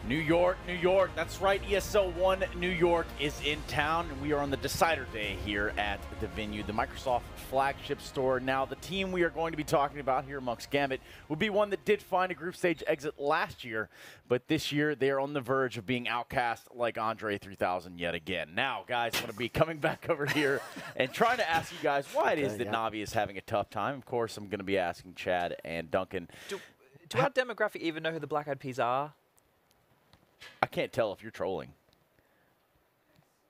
New York, New York. That's right. ESL One New York is in town, and we are on the Decider Day here at the venue, the Microsoft flagship store. Now, the team we are going to be talking about here amongst Gambit will be one that did find a group stage exit last year, but this year they are on the verge of being outcast like Andre 3000 yet again. Now, guys, I'm going to be coming back over here and trying to ask you guys why it is that Navi is having a tough time. Of course, I'm going to be asking Chad and Duncan. Do our demographic even know who the Black Eyed Peas are? I can't tell if you're trolling.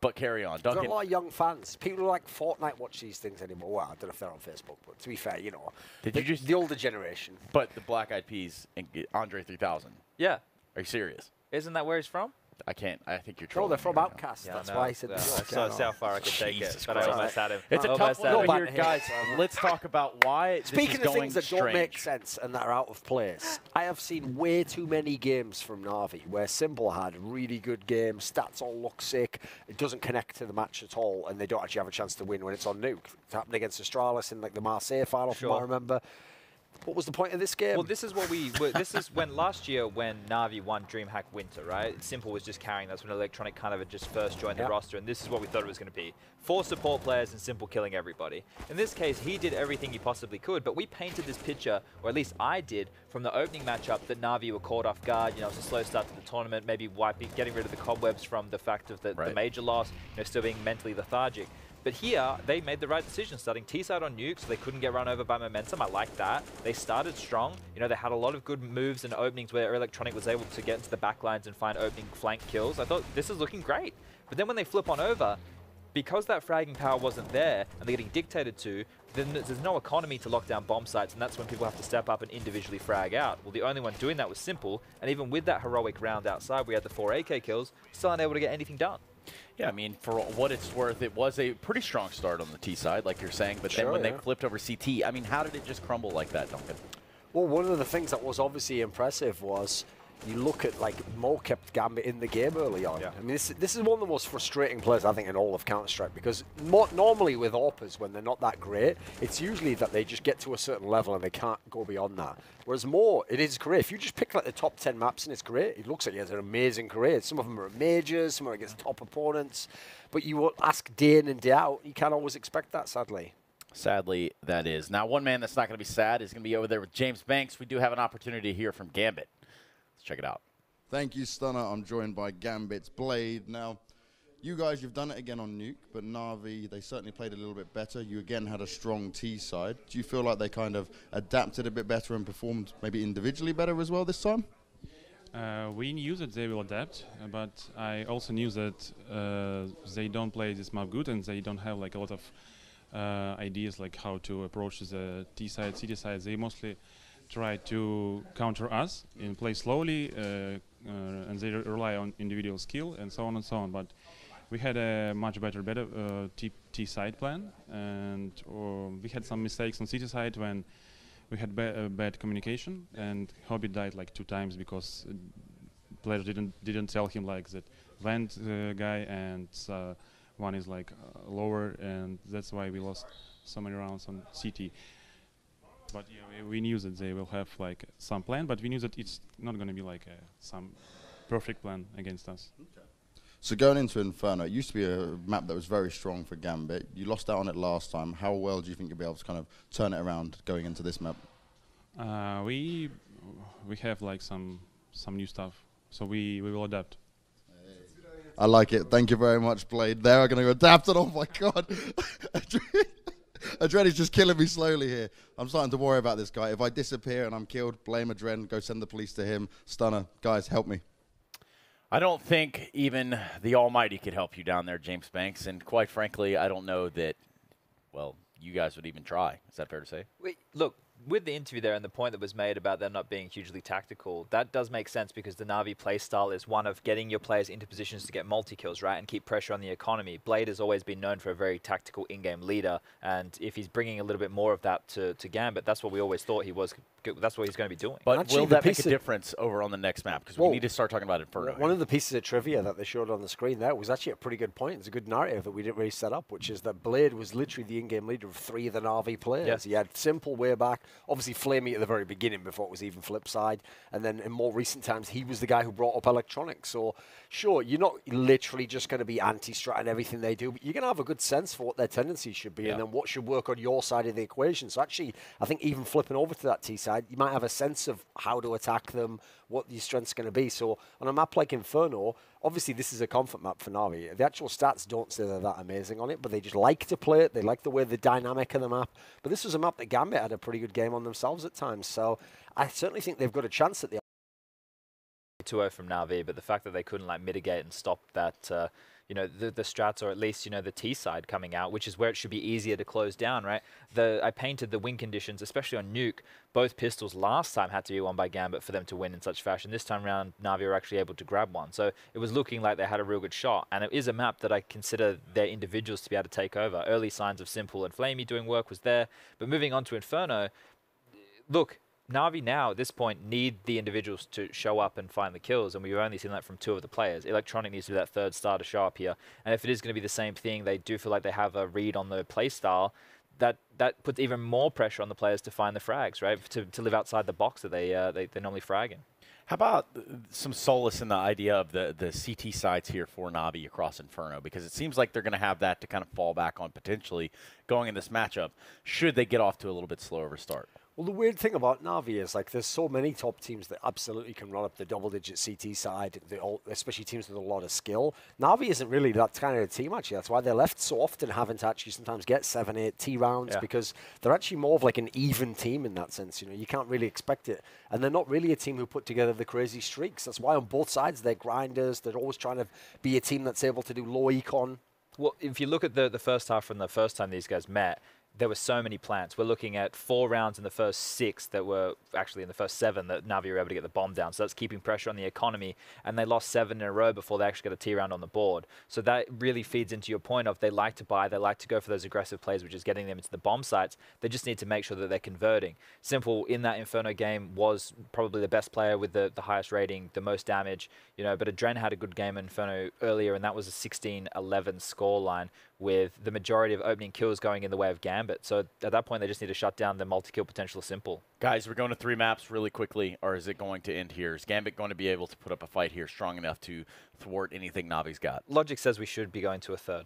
But carry on. Duncan. There's a lot of young fans. People who like Fortnite watch these things anymore. Well, I don't know if they're on Facebook, but to be fair, you know. The older generation. But the Black Eyed Peas and Andre 3000. Yeah. Are you serious? Isn't that where he's from? I can't. I think you're trolling. No, they're from Outcast. Yeah, that's why I said so how far I could take it, but I almost had him. It's a tough one over here, guys. Let's talk about why Speaking this is of things that strange. don't make sense and that are out of place, I have seen way too many games from Navi where Simple had really good games, stats all look sick, it doesn't connect to the match at all, and they don't actually have a chance to win when it's on Nuke. It happened against Astralis in like the Marseille final, from what I remember. What was the point of this game? Well, this is what this is when last year when Navi won DreamHack Winter, right? Simple was just carrying. That's when Electronic kind of had just first joined the roster, and this is what we thought it was going to be: 4 support players and Simple killing everybody. In this case, he did everything he possibly could, but we painted this picture, or at least I did, from the opening matchup that Navi were caught off guard. You know, it's a slow start to the tournament, maybe getting rid of the cobwebs from the fact of the major loss, you know, still being mentally lethargic. But here, they made the right decision, starting T-side on Nuke, so they couldn't get run over by momentum. I like that. They started strong. You know, they had a lot of good moves and openings where Electronic was able to get into the backlines and find opening flank kills. I thought, this is looking great. But then when they flip on over, because that fragging power wasn't there, and they're getting dictated to, then there's no economy to lock down bomb sites, and that's when people have to step up and individually frag out. Well, the only one doing that was Simple, and even with that heroic round outside, we had the 4 AK kills, still unable to get anything done. Yeah, I mean, for what it's worth, it was a pretty strong start on the T side, like you're saying, but then when they flipped over CT, I mean, how did it just crumble like that, Duncan? Well, one of the things that was obviously impressive was you look at, like, Mo kept Gambit in the game early on. I mean, this is one of the most frustrating players, I think, in all of Counter-Strike, because normally with AWPers, when they're not that great, it's usually that they just get to a certain level and they can't go beyond that. Whereas Mo, in his career, if you just pick, like, the top 10 maps in his career, it looks like he has an amazing career. Some of them are majors, some are against top opponents, but you will ask day in and day out, you can't always expect that, sadly. Sadly, that is. Now, one man that's not going to be sad is going to be over there with James Banks. We do have an opportunity to hear from Gambit. Check it out. Thank you, Stunner. I'm joined by Gambit's Blade. Now, you guys, you've done it again on Nuke, but Navi, they certainly played a little bit better. You again had a strong T side. Do you feel like they kind of adapted a bit better and performed maybe individually better as well this time? We knew that they will adapt, but I also knew that they don't play this map good and they don't have like a lot of ideas like how to approach the T side, CT side. They mostly try to counter us and play slowly, and they rely on individual skill and so on and so on. But we had a much better T side plan, and we had some mistakes on CT side when we had bad communication, and Hobbit died like 2 times because players didn't tell him like that vent guy and one is like lower, and that's why we lost so many rounds on CT. But yeah, we knew that they will have like some plan, but we knew that it's not going to be like some perfect plan against us. Okay. So going into Inferno, it used to be a map that was very strong for Gambit. You lost out on it last time. How well do you think you'll be able to kind of turn it around going into this map? We have like some new stuff, so we will adapt. I like it. Thank you very much, Blade. They are going to adapt, and oh my god. Adren is just killing me slowly here. I'm starting to worry about this guy. If I disappear and I'm killed, blame Adren, go send the police to him. Stunner, guys, help me. I don't think even the Almighty could help you down there, James Banks. And quite frankly, I don't know that, well, you guys would even try. Is that fair to say? Wait, look, with the interview there and the point that was made about them not being hugely tactical, that does make sense because the Navi playstyle is one of getting your players into positions to get multi-kills, right, and keep pressure on the economy. Blade has always been known for a very tactical in-game leader, and if he's bringing a little bit more of that to Gambit, that's what we always thought he was. That's what he's going to be doing. But actually, will that make a difference over on the next map? Because we need to start talking about Inferno. One of the pieces of trivia that they showed on the screen there was actually a pretty good point. It's a good narrative that we didn't really set up, which is that Blade was literally the in-game leader of 3 of the Navi players. He had Simple way back, Obviously, Flamey at the very beginning before it was even flip side. And then in more recent times, he was the guy who brought up electronics. So sure, you're not literally just going to be anti-strat in everything they do, but you're going to have a good sense for what their tendencies should be and then what should work on your side of the equation. So actually, I think even flipping over to that T side, you might have a sense of how to attack them, what your strength's going to be. So on a map like Inferno, obviously this is a comfort map for Na'Vi. The actual stats don't say they're that amazing on it, but they just like to play it. They like the way the dynamic of the map. But this was a map that Gambit had a pretty good game on themselves at times. So I certainly think they've got a chance at the 2-0 from Na'Vi, but the fact that they couldn't like mitigate and stop that, you know, the strats, or at least, you know, the T side coming out, which is where it should be easier to close down, right? I painted the win conditions, especially on Nuke. Both pistols last time had to be won by Gambit for them to win in such fashion. This time around, Na'Vi were actually able to grab one. So it was looking like they had a real good shot. And it is a map that I consider their individuals to be able to take over. Early signs of Simple and Flamey doing work was there. But moving on to Inferno, look, Na'Vi now, at this point, need the individuals to show up and find the kills, and we've only seen that from 2 of the players. Electronic needs to be that third star to show up here, and if it is going to be the same thing, they do feel like they have a read on the play style, that puts even more pressure on the players to find the frags, right, to live outside the box that they normally frag in. How about some solace in the idea of the CT sides here for Na'Vi across Inferno? Because it seems like they're going to have that to kind of fall back on potentially going in this matchup, should they get off to a little bit slower of a start. Well, the weird thing about Na'Vi is, like, there's so many top teams that absolutely can run up the double-digit CT side, especially teams with a lot of skill. Na'Vi isn't really that kind of team, actually. That's why they're left so often having to actually sometimes get 7, 8 T rounds, because they're actually more of like an even team in that sense. You know, you can't really expect it. And they're not really a team who put together the crazy streaks. That's why on both sides, they're grinders. They're always trying to be a team that's able to do low econ. Well, if you look at the first half from the first time these guys met, there were so many plants. We're looking at 4 rounds in the first 6 that were actually in the first 7 that Na'Vi were able to get the bomb down. So that's keeping pressure on the economy. And they lost 7 in a row before they actually got a T round on the board. So that really feeds into your point of they like to buy, they like to go for those aggressive plays, which is getting them into the bomb sites. They just need to make sure that they're converting. Simple in that Inferno game was probably the best player with the highest rating, the most damage. You know, but Adren had a good game in Inferno earlier, and that was a 16-11 scoreline, with the majority of opening kills going in the way of Gambit. So at that point, they just need to shut down the multi-kill potential of Simple. Guys, we're going to 3 maps really quickly, or is it going to end here? Is Gambit going to be able to put up a fight here strong enough to thwart anything Na'Vi's got? Logic says we should be going to a 3rd.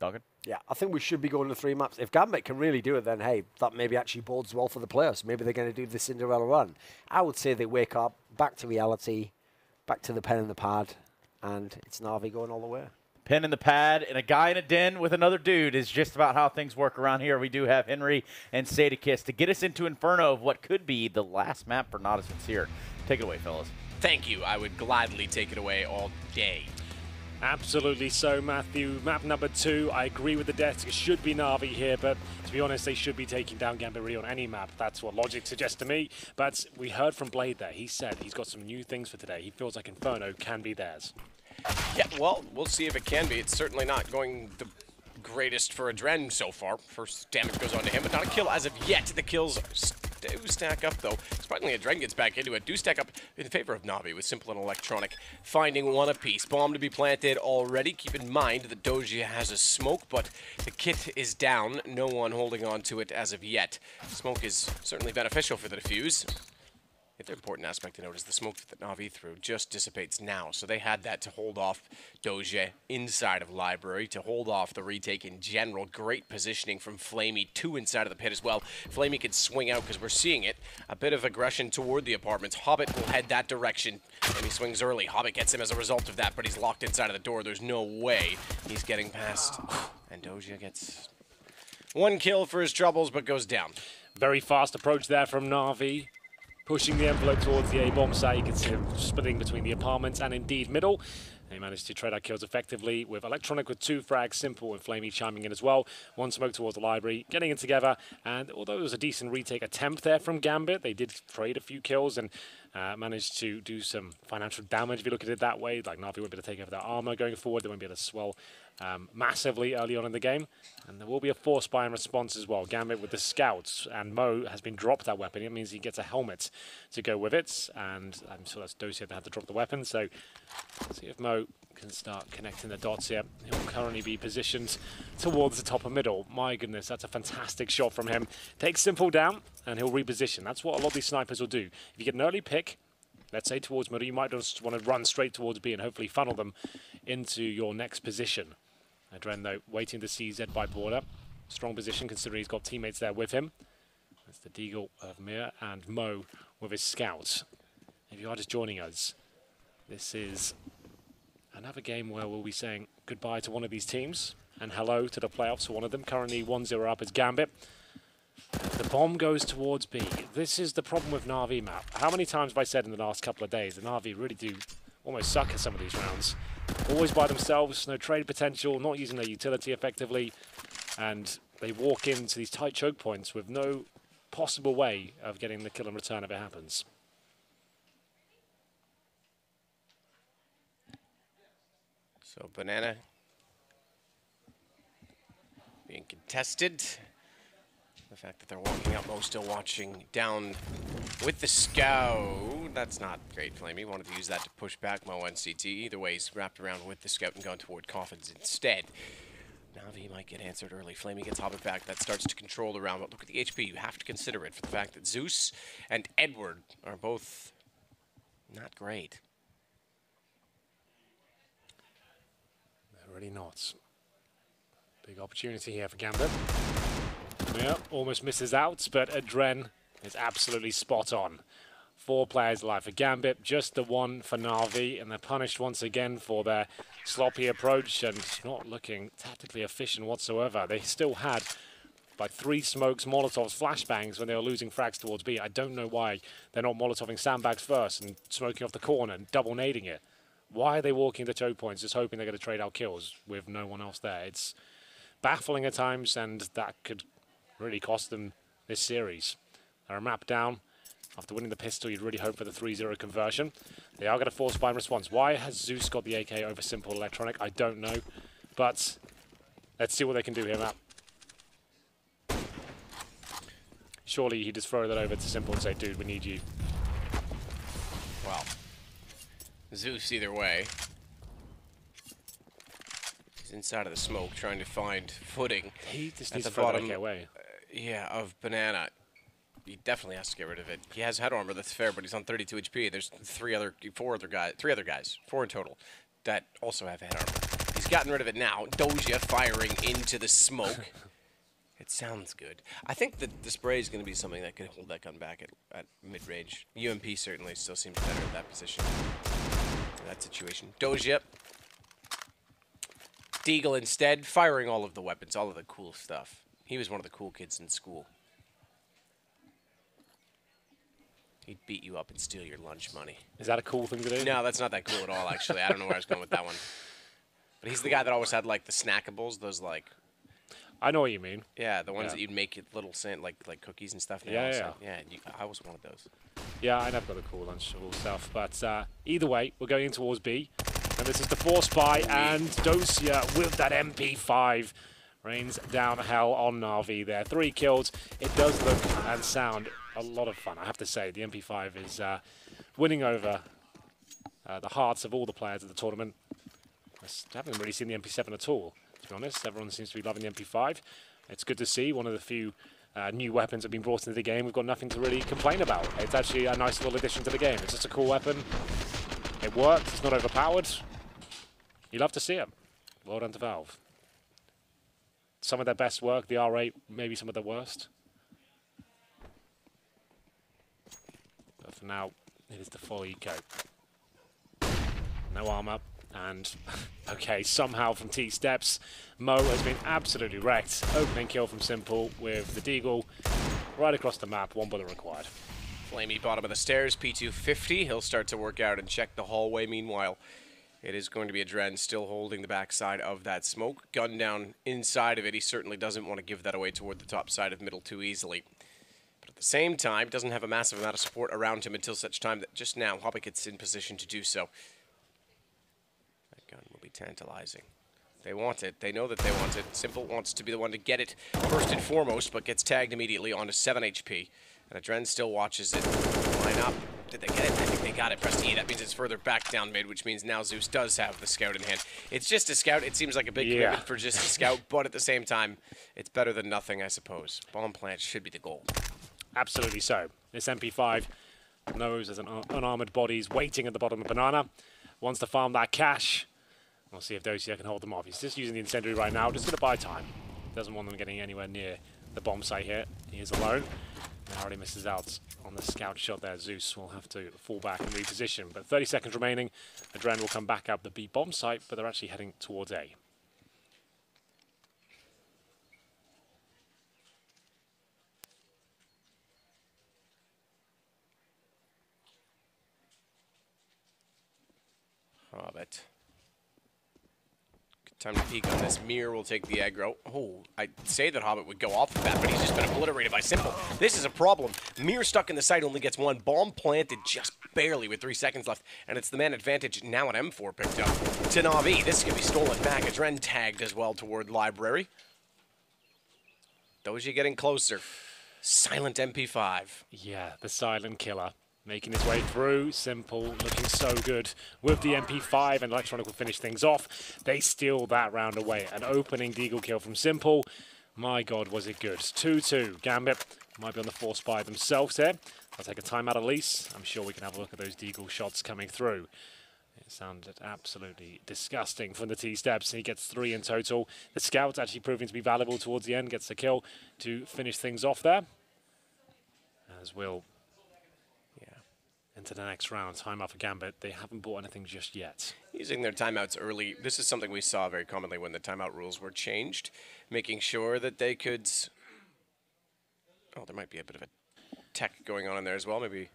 Duncan? Yeah, I think we should be going to 3 maps. If Gambit can really do it, then, hey, that maybe actually bodes well for the players. Maybe they're going to do the Cinderella run. I would say they wake up, back to reality, back to the pen and the pad, and it's Na'Vi going all the way. Pen in the pad, and a guy in a den with another dude is just about how things work around here. We do have Henry and Sadakis to get us into Inferno of what could be the last map for Nautisans here. Take it away, fellas. Thank you. I would gladly take it away all day. Absolutely so, Matthew. Map number 2, I agree with the desk. It should be Na'Vi here, but to be honest, they should be taking down Gambit really on any map. That's what logic suggests to me. But we heard from Blade there. He said he's got some new things for today. He feels like Inferno can be theirs. Yeah, well, we'll see if it can be. It's certainly not going the greatest for Adren so far. First damage goes on to him, but not a kill as of yet. The kills do stack up, though. Surprisingly, Adren gets back into it. Do stack up in favor of Na'Vi with Simple and Electronic, finding 1 apiece. Bomb to be planted already. Keep in mind that Doja has a smoke, but the kit is down. No one holding on to it as of yet. Smoke is certainly beneficial for the defuse. The other important aspect to note is the smoke that Na'Vi threw just dissipates now. So they had that to hold off Doja inside of Library, to hold off the retake in general. Great positioning from Flamey, 2 inside of the pit as well. Flamey can swing out because we're seeing it. A bit of aggression toward the apartments. Hobbit will head that direction, and he swings early. Hobbit gets him as a result of that, but he's locked inside of the door. There's no way he's getting past. And Doja gets 1 kill for his troubles, but goes down. Very fast approach there from Na'Vi. Pushing the envelope towards the A-bomb site. You can see him splitting between the apartments and indeed middle. They managed to trade out kills effectively with Electronic with 2 frags, Simple and Flamey chiming in as well. 1 smoke towards the Library, getting it together. And although it was a decent retake attempt there from Gambit, they did trade a few kills and managed to do some financial damage, if you look at it that way. Like Na'Vi won't be able to take over their armor going forward. They won't be able to swell massively early on in the game. And there will be a force buy in response as well. Gambit with the scouts, and Mo has been dropped that weapon. It means he gets a helmet to go with it. And I'm sure that's Dosia that had to drop the weapon. So let's see if Mo can start connecting the dots here. He'll currently be positioned towards the top of middle. My goodness, that's a fantastic shot from him. Takes Simple down, and he'll reposition. That's what a lot of these snipers will do. If you get an early pick, let's say towards middle, you might just want to run straight towards B and hopefully funnel them into your next position. Adren, though, waiting to see Z by border. Strong position considering he's got teammates there with him. That's the Deagle of Mir and Mo with his scouts. If you are just joining us, this is another game where we'll be saying goodbye to one of these teams and hello to the playoffs for one of them. Currently 1-0 up is Gambit. The bomb goes towards B. This is the problem with Na'Vi map. How many times have I said in the last couple of days that Na'Vi really do almost suck at some of these rounds? Always by themselves, no trade potential, not using their utility effectively, and they walk into these tight choke points with no possible way of getting the kill and return if it happens. So Banana being contested. The fact that they're walking up, Mo still watching down with the scout. That's not great, Flamey. Wanted to use that to push back Mo and CT. Either way, he's wrapped around with the scout and gone toward Coffins instead. Na'Vi might get answered early. Flamey gets Hobbit back. That starts to control the round. But look at the HP. You have to consider it for the fact that Zeus and Edward are both not great. They're really not. Big opportunity here for Gambit. Yeah, almost misses out, but Adren is absolutely spot on. 4 players alive for Gambit, just the one for Na'Vi, and they're punished once again for their sloppy approach and not looking tactically efficient whatsoever. They still had like 3 smokes, Molotovs, flashbangs when they were losing frags towards B. I don't know why they're not Molotoving sandbags first and smoking off the corner and double nading it. Why are they walking the choke points just hoping they're going to trade out kills with no one else there? It's baffling at times, and that could really cost them this series. They're a map down. After winning the pistol, you'd really hope for the 3-0 conversion. They are going to force bind response. Why has Zeus got the AK over Simple Electronic? I don't know. But let's see what they can do here, Matt. Surely he'd just throw that over to Simple and say, dude, we need you. Well, Zeus either way. He's inside of the smoke trying to find footing. He just at needs the to throw bottom that AK away. Yeah, of Banana. He definitely has to get rid of it. He has head armor, that's fair, but he's on 32 HP. There's 3 other guys, 4 in total, that also have head armor. He's gotten rid of it now. Doja firing into the smoke. It sounds good. I think that the spray is going to be something that could hold that gun back at mid-range. UMP certainly still seems better in that position, in that situation. Doja. Deagle instead, firing all of the weapons, all of the cool stuff. He was one of the cool kids in school. He'd beat you up and steal your lunch money. Is that a cool thing to do? No, that's not that cool at all, actually. I don't know where I was going with that one. But he's the guy that always had, like, the snackables, those, like... I know what you mean. Yeah, the ones that you'd make little, like cookies and stuff. Yeah. I was one of those. Yeah, I never got the cool lunchable stuff. But either way, we're going in towards B. And this is the force buy, and Dosia with that MP5 rains down hell on Na'Vi there. 3 kills. It does look and sound a lot of fun, I have to say. The MP5 is winning over the hearts of all the players at the tournament. I haven't really seen the MP7 at all, to be honest. Everyone seems to be loving the MP5. It's good to see. One of the few new weapons that have been brought into the game. We've got nothing to really complain about. It's actually a nice little addition to the game. It's just a cool weapon. It works. It's not overpowered. You love to see it. Well done to Valve. Some of their best work, the R8, maybe some of their worst. But for now, it is the full eco. No armor, and okay, somehow from T-steps, Mo has been absolutely wrecked. Opening kill from Simple with the Deagle right across the map, 1 bullet required. Flamey bottom of the stairs, P250. He'll start to work out and check the hallway. Meanwhile, it is going to be Adren still holding the backside of that smoke. Gun down inside of it. He certainly doesn't want to give that away toward the top side of middle too easily. But at the same time, doesn't have a massive amount of support around him until such time that just now Hobbit gets in position to do so. That gun will be tantalizing. They want it. They know that they want it. Simple wants to be the one to get it first and foremost, but gets tagged immediately onto 7 HP. And Adren still watches it line up. Did they get it? I think they got it. Press E. That means it's further back down mid, which means now Zeus does have the scout in hand. It's just a scout. It seems like a big commitment for just a scout, but at the same time, it's better than nothing, I suppose. Bomb plant should be the goal. Absolutely so. This MP5 knows there's an unarmored bodies waiting at the bottom of Banana. Wants to farm that cash. We'll see if Dosia can hold them off. He's just using the incendiary right now, just going to buy time. Doesn't want them getting anywhere near the bomb site here. He is alone. And already misses out on the scout shot there. Zeus will have to fall back and reposition. But 30 seconds remaining. Adren will come back up the B bomb site, but they're actually heading towards A. Hobbit. Good time to peek on this. Mir will take the aggro. Oh, I'd say that Hobbit would go off of that, but he's just been obliterated by Simple. This is a problem. Mir stuck in the site only gets one. Bomb planted just barely with 3 seconds left, and it's the man advantage. Now an M4 picked up to Na'Vi. This can be stolen back. Adren tagged as well toward Library. Doja getting closer. Silent MP5. Yeah, the silent killer. Making his way through. Simple, looking so good with the MP5, and Electronic will finish things off. They steal that round away. An opening deagle kill from Simple. My God, was it good. 2-2. Gambit might be on the force by themselves here. I'll take a timeout at least. I'm sure we can have a look at those deagle shots coming through. It sounded absolutely disgusting from the T-steps. He gets 3 in total. The scout's actually proving to be valuable towards the end. Gets the kill to finish things off there. As will into the next round. Timeout for Gambit. They haven't bought anything just yet. Using their timeouts early. This is something we saw very commonly when the timeout rules were changed. Making sure that they could... Oh, there might be a bit of a tech going on in there as well. Maybe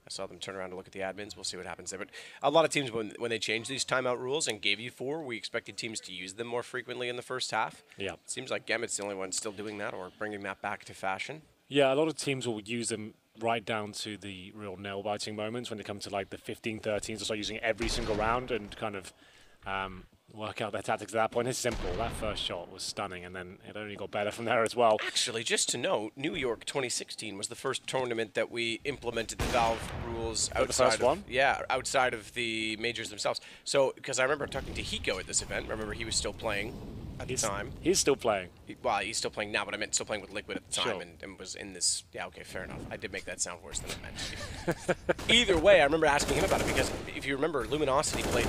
I saw them turn around to look at the admins. We'll see what happens there. But a lot of teams, when they changed these timeout rules and gave you 4, we expected teams to use them more frequently in the first half. Yeah. It seems like Gambit's the only one still doing that or bringing that back to fashion. Yeah, a lot of teams will use them right down to the real nail-biting moments when they come to like the 15-13s. They'll start using it every single round and kind of work out their tactics at that point. It's simple. That first shot was stunning, and then it only got better from there as well. Actually, just to note, New York 2016 was the first tournament that we implemented the Valve rules outside the first one? Yeah, outside of the majors themselves. So, because I remember talking to Hiko at this event. Remember, he was still playing at the time. He's still playing. Well, he's still playing now, but I meant still playing with Liquid at the time, Sure. and was in this. Yeah, okay, fair enough. I did make that sound worse than I meant. Either way, I remember asking him about it because if you remember, Luminosity played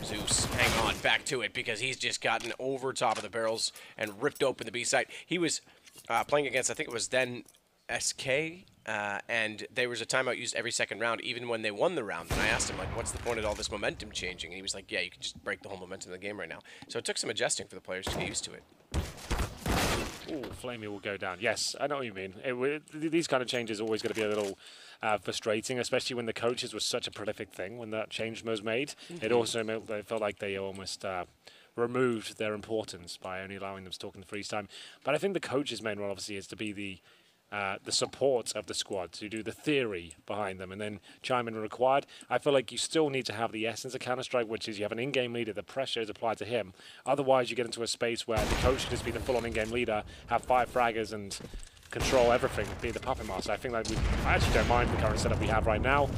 Zeus. Hang on, back to it because he's just gotten over top of the barrels and ripped open the B site. He was playing against, I think it was then SK, and there was a timeout used every second round, even when they won the round. And I asked him, like, what's the point of all this momentum changing? And he was like, yeah, you can just break the whole momentum of the game right now. So it took some adjusting for the players to get used to it. Ooh, Flamey will go down. Yes, I know what you mean. These kind of changes are always going to be a little frustrating, especially when the coaches was such a prolific thing when that change was made. It also felt like they almost removed their importance by only allowing them to talk in the freeze time. But I think the coach's main role, obviously, is to be the support of the squad, to do the theory behind them and then chime in when required. I feel like you still need to have the essence of Counter-Strike, which is you have an in-game leader, the pressure is applied to him. Otherwise, you get into a space where the coach can just be the full-on in-game leader, have 5 fraggers and control everything, be the puppet master. I think that I actually don't mind the current setup we have right now,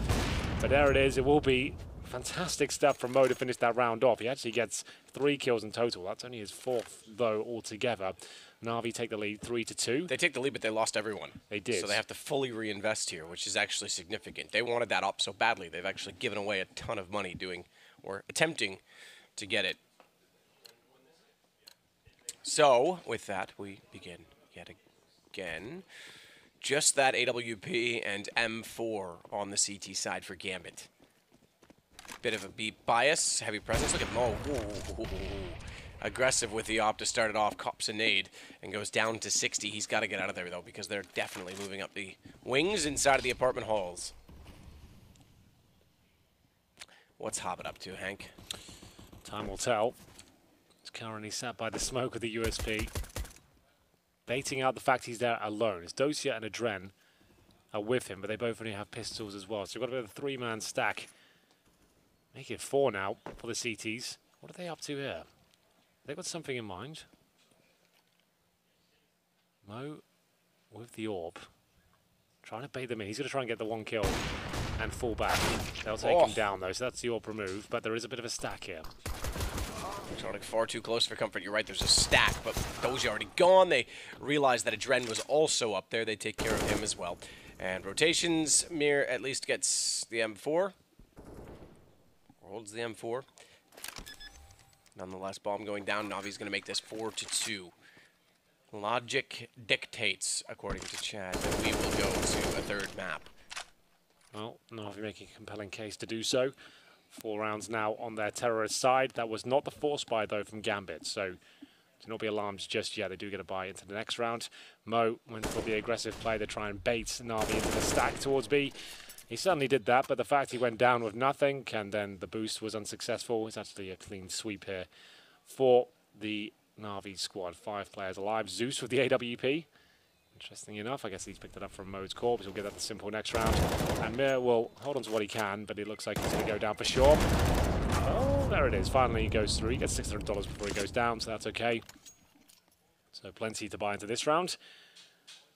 but there it is. It will be fantastic stuff from Mo to finish that round off. He actually gets 3 kills in total. That's only his 4th, though, altogether. Na'Vi take the lead 3-2. They take the lead, but they lost everyone. They did. So they have to fully reinvest here, which is actually significant. They wanted that up so badly. They've actually given away a ton of money doing or attempting to get it. So with that, we begin yet again. Just that AWP and M4 on the CT side for Gambit. Bit of a B bias, heavy presence. Look at Mo. Ooh. Aggressive with the op to start it off, cops a nade, and goes down to 60. He's got to get out of there, though, because they're definitely moving up the wings inside of the apartment halls. What's Hobbit up to, Hank? Time will tell. He's currently sat by the smoke of the USP, baiting out the fact he's there alone. It's Dosia and Adren are with him, but they both only have pistols as well. So we've got a bit of a 3-man stack. Make it 4 now for the CTs. What are they up to here? They've got something in mind. Mo with the orb. Trying to bait them in. He's going to try and get the 1 kill and fall back. They'll take him down, though, so that's the AWP remove, but there is a bit of a stack here. Electronic far too close for comfort. You're right, there's a stack, but Dozy already gone. They realize that Adren was also up there. They take care of him as well. And rotations, Mir at least gets the M4. Or holds the M4. Nonetheless, bomb going down. Navi's going to make this 4-2. Logic dictates, according to Chad, that we will go to a third map. Well, Navi making a compelling case to do so. 4 rounds now on their terrorist side. That was not the force buy, though, from Gambit, so do not be alarmed just yet. They do get a buy into the next round. Mo went for the aggressive play to try and bait Navi into the stack towards B. He certainly did that, but the fact he went down with nothing and then the boost was unsuccessful, it's actually a clean sweep here for the Navi squad. 5 players alive. Zeus with the AWP. Interesting enough, I guess he's picked it up from Mode's corpse. He'll get that the simple next round. And Mir will hold on to what he can, but it looks like he's going to go down for sure. Oh, there it is. Finally, he goes through. He gets $600 before he goes down, so that's okay. So plenty to buy into this round.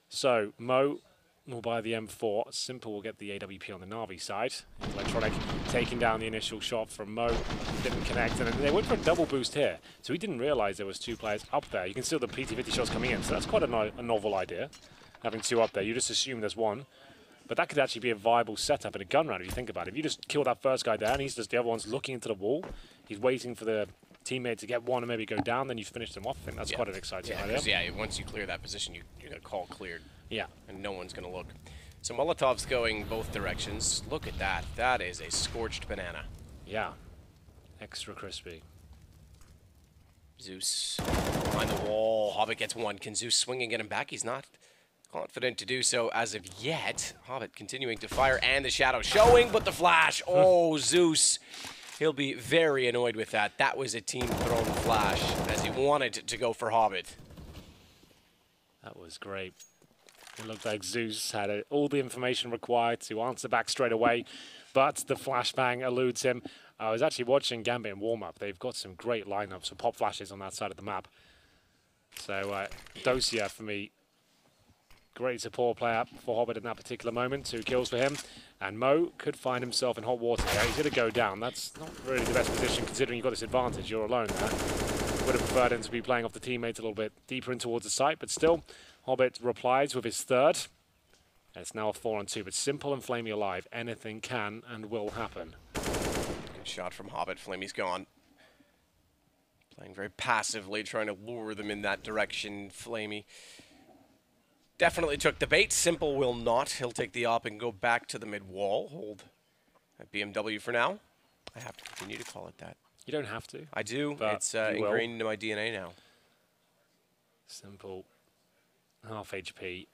So Mo will buy the M4. Simple will get the AWP on the Navi side. Electronic taking down the initial shot from Mo. Didn't connect, and they went for a double boost here. So he didn't realize there was 2 players up there. You can see the PT-50 shots coming in, so that's quite a novel idea, having 2 up there. You just assume there's 1. But that could actually be a viable setup in a gun round if you think about it. If you just kill that first guy there and he's just the other one's looking into the wall, he's waiting for the teammate to get 1 and maybe go down, then you finish them off. I think that's quite an exciting idea. Yeah, once you clear that position, you're going to call cleared. Yeah. And no one's going to look. So Molotov's going both directions. Look at that. That is a scorched banana. Yeah. Extra crispy. Zeus behind the wall. Hobbit gets 1. Can Zeus swing and get him back? He's not confident to do so as of yet. Hobbit continuing to fire and the shadow showing, but the flash. Oh, Zeus. He'll be very annoyed with that. That was a team-thrown flash as he wanted to go for Hobbit. That was great. It looked like Zeus had all the information required to answer back straight away, but the flashbang eludes him. I was actually watching Gambit in warm-up. They've got some great lineups for pop flashes on that side of the map. So Dosia, for me, great support player for Hobbit in that particular moment. 2 kills for him. And Mo could find himself in hot water here. He's going to go down. That's not really the best position considering you've got this advantage. You're alone there. Would have preferred him to be playing off the teammates a little bit deeper in towards the site, but still, Hobbit replies with his 3rd. And it's now a 4-on-2, but Simple and Flamey alive. Anything can and will happen. Good shot from Hobbit. Flamey's gone. Playing very passively, trying to lure them in that direction. Flamey definitely took the bait. Simple will not. He'll take the op and go back to the mid-wall. Hold at BMW for now. I have to continue to call it that. You don't have to. I do. It's ingrained into my DNA now. Simple. Half HP.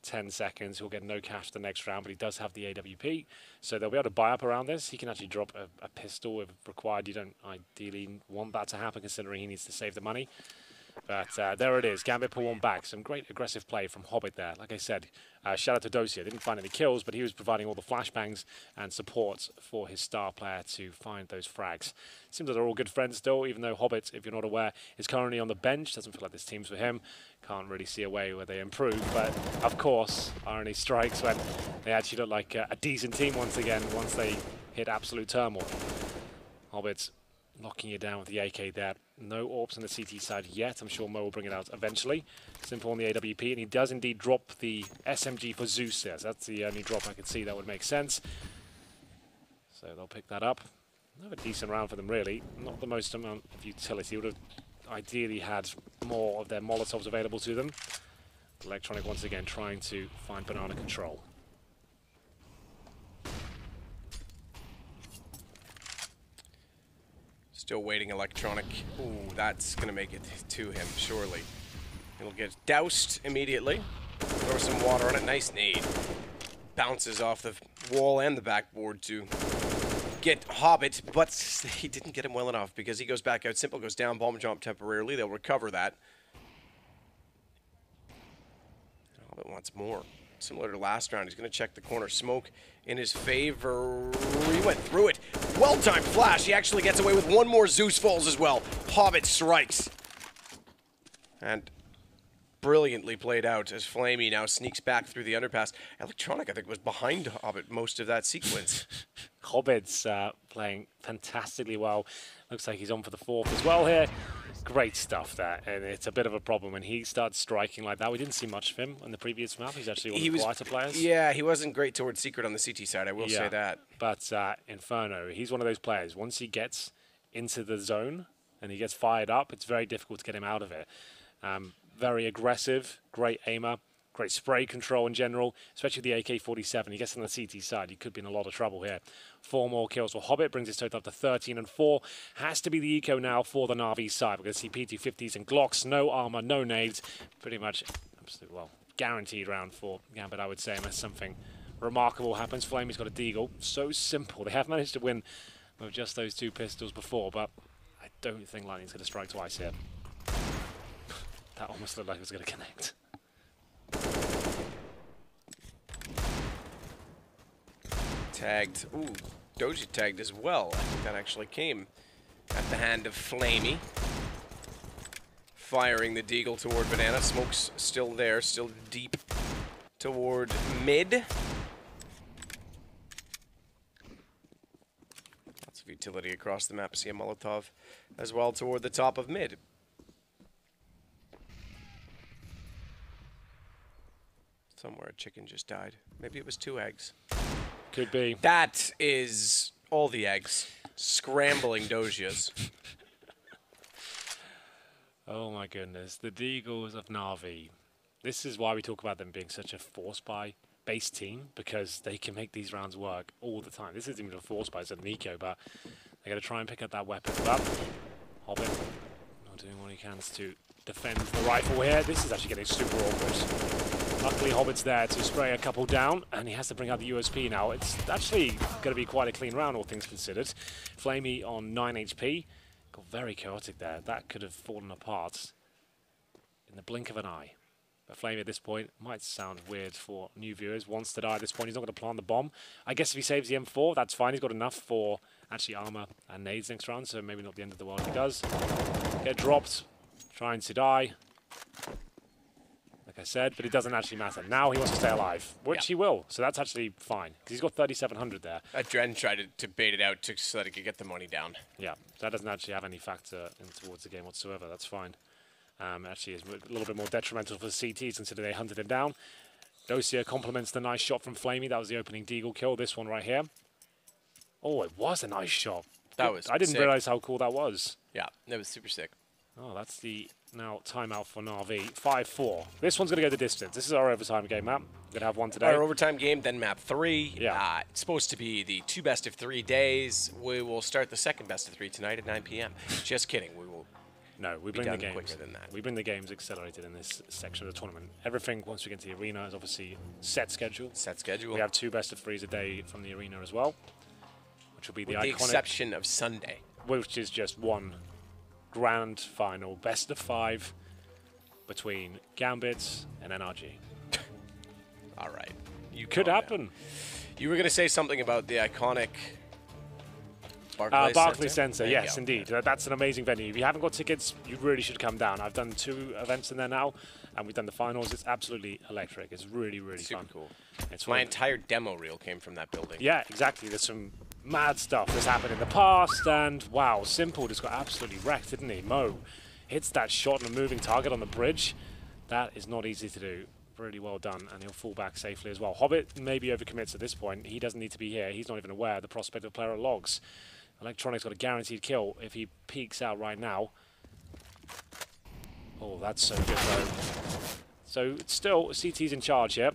10 seconds. He'll get no cash the next round, but he does have the AWP. So they'll be able to buy up around this. He can actually drop a pistol if required. You don't ideally want that to happen considering he needs to save the money. But there it is. Gambit pull 1 back. Some great aggressive play from Hobbit there. Like I said, shout out to Dosia. Didn't find any kills, but he was providing all the flashbangs and support for his star player to find those frags. Seems like they're all good friends still, even though Hobbit, if you're not aware, is currently on the bench. Doesn't feel like this team's for him. Can't really see a way where they improve. But, of course, irony strikes when they actually look like a decent team once again, once they hit absolute turmoil. Hobbit locking you down with the AK there. No AWPs on the CT side yet. I'm sure Mo will bring it out eventually. Simple on the AWP, and he does indeed drop the SMG for Zeus there. So that's the only drop I could see that would make sense. So they'll pick that up. Have a decent round for them, really. Not the most amount of utility. Would have ideally had more of their Molotovs available to them. Electronic once again trying to find banana control. Still waiting, Electronic. Ooh, that's going to make it to him, surely. He'll get doused immediately. Throw some water on it. Nice nade. Bounces off the wall and the backboard to get Hobbit, but he didn't get him well enough because he goes back out. Simple goes down, bomb jump temporarily. They'll recover that. Hobbit wants more. Similar to last round, he's going to check the corner. Smoke in his favor. He went through it. Well-timed flash. He actually gets away with 1 more Zeus falls as well. Hobbit strikes. And brilliantly played out as Flamey now sneaks back through the underpass. Electronic, I think, was behind Hobbit most of that sequence. Hobbit's playing fantastically well. Looks like he's on for the 4th as well here. Great stuff there, and it's a bit of a problem when he starts striking like that. We didn't see much of him on the previous map. He's actually one of the quieter players. Yeah, he wasn't great towards Secret on the CT side, I will say that. But Inferno, he's one of those players. Once he gets into the zone and he gets fired up, it's very difficult to get him out of it. Very aggressive, great aimer, great spray control in general, especially the AK-47. He gets on the CT side, he could be in a lot of trouble here. 4 more kills for Hobbit, brings his total up to 13 and 4. Has to be the eco now for the Na'Vi side. We're going to see P250s and Glocks, no armor, no nades. Pretty much, absolutely, well, guaranteed round for Gambit, I would say, unless something remarkable happens. Flamey's got a deagle. So simple. They have managed to win with just those 2 pistols before, but I don't think Lightning's going to strike twice here. That almost looked like it was going to connect. Tagged. Ooh, Doji tagged as well. I think that actually came at the hand of Flamey. Firing the deagle toward Banana. Smoke's still there, still deep toward mid. Lots of utility across the map. See a Molotov as well toward the top of mid. Somewhere a chicken just died. Maybe it was 2 eggs. Could be. That is all the eggs. Scrambling Dojias. Oh my goodness. The Deagles of Na'Vi. This is why we talk about them being such a force buy base team, because they can make these rounds work all the time. This isn't even a force buy, it's an eco, but they're going to try and pick up that weapon. But Hobbit not doing what he can to defend the rifle here. This is actually getting super awkward. Luckily, Hobbit's there to spray a couple down, and he has to bring out the USP now. It's actually going to be quite a clean round, all things considered. Flamey on 9 HP. Got very chaotic there. That could have fallen apart in the blink of an eye. But Flamey at this point might sound weird for new viewers. Wants to die at this point. He's not going to plant the bomb. I guess if he saves the M4, that's fine. He's got enough for actually armor and nades next round, so maybe not the end of the world if he does. Get dropped. Trying to die. I said, but it doesn't actually matter. Now he wants to stay alive, which he will. So that's actually fine, because he's got 3,700 there. Dren tried to bait it out so that he could get the money down. Yeah, that doesn't actually have any factor towards the game whatsoever. That's fine. Actually, is a little bit more detrimental for the CTs considering they hunted him down. Dosia compliments the nice shot from Flamey. That was the opening deagle kill. This one right here. Oh, it was a nice shot. That was I didn't realize how cool that was. Yeah, that was super sick. Oh, that's the now timeout for Na'Vi. 5-4. This one's going to go the distance. This is our overtime game map. We're going to have one today. Our overtime game, then map 3. Yeah. It's supposed to be the 2 best of 3 days. We will start the second best of 3 tonight at 9 p.m. Just kidding. We will. No, we be bring the done games. quicker than that. We bring the games accelerated in this section of the tournament. Everything once we get to the arena is obviously set schedule. Set schedule. We have 2 best of 3s a day from the arena as well, which will be the iconic. With the exception of Sunday, which is just one grand final, best of 5 between Gambit and NRG. All right. You could happen. You were going to say something about the iconic Barclays Center, yes, indeed. That's an amazing venue. If you haven't got tickets, you really should come down. I've done 2 events in there now, and we've done the finals. It's absolutely electric. It's really, really super fun. Cool. It's my entire demo reel came from that building. Yeah, exactly. There's some mad stuff that's happened in the past, and wow, Simple just got absolutely wrecked, didn't he? Mo hits that shot on a moving target on the bridge. That is not easy to do. Really well done, and he'll fall back safely as well. Hobbit maybe overcommits at this point. He doesn't need to be here. He's not even aware of the prospect of player logs. Electronic's got a guaranteed kill if he peeks out right now. Oh, that's so good though. So still, CT's in charge here.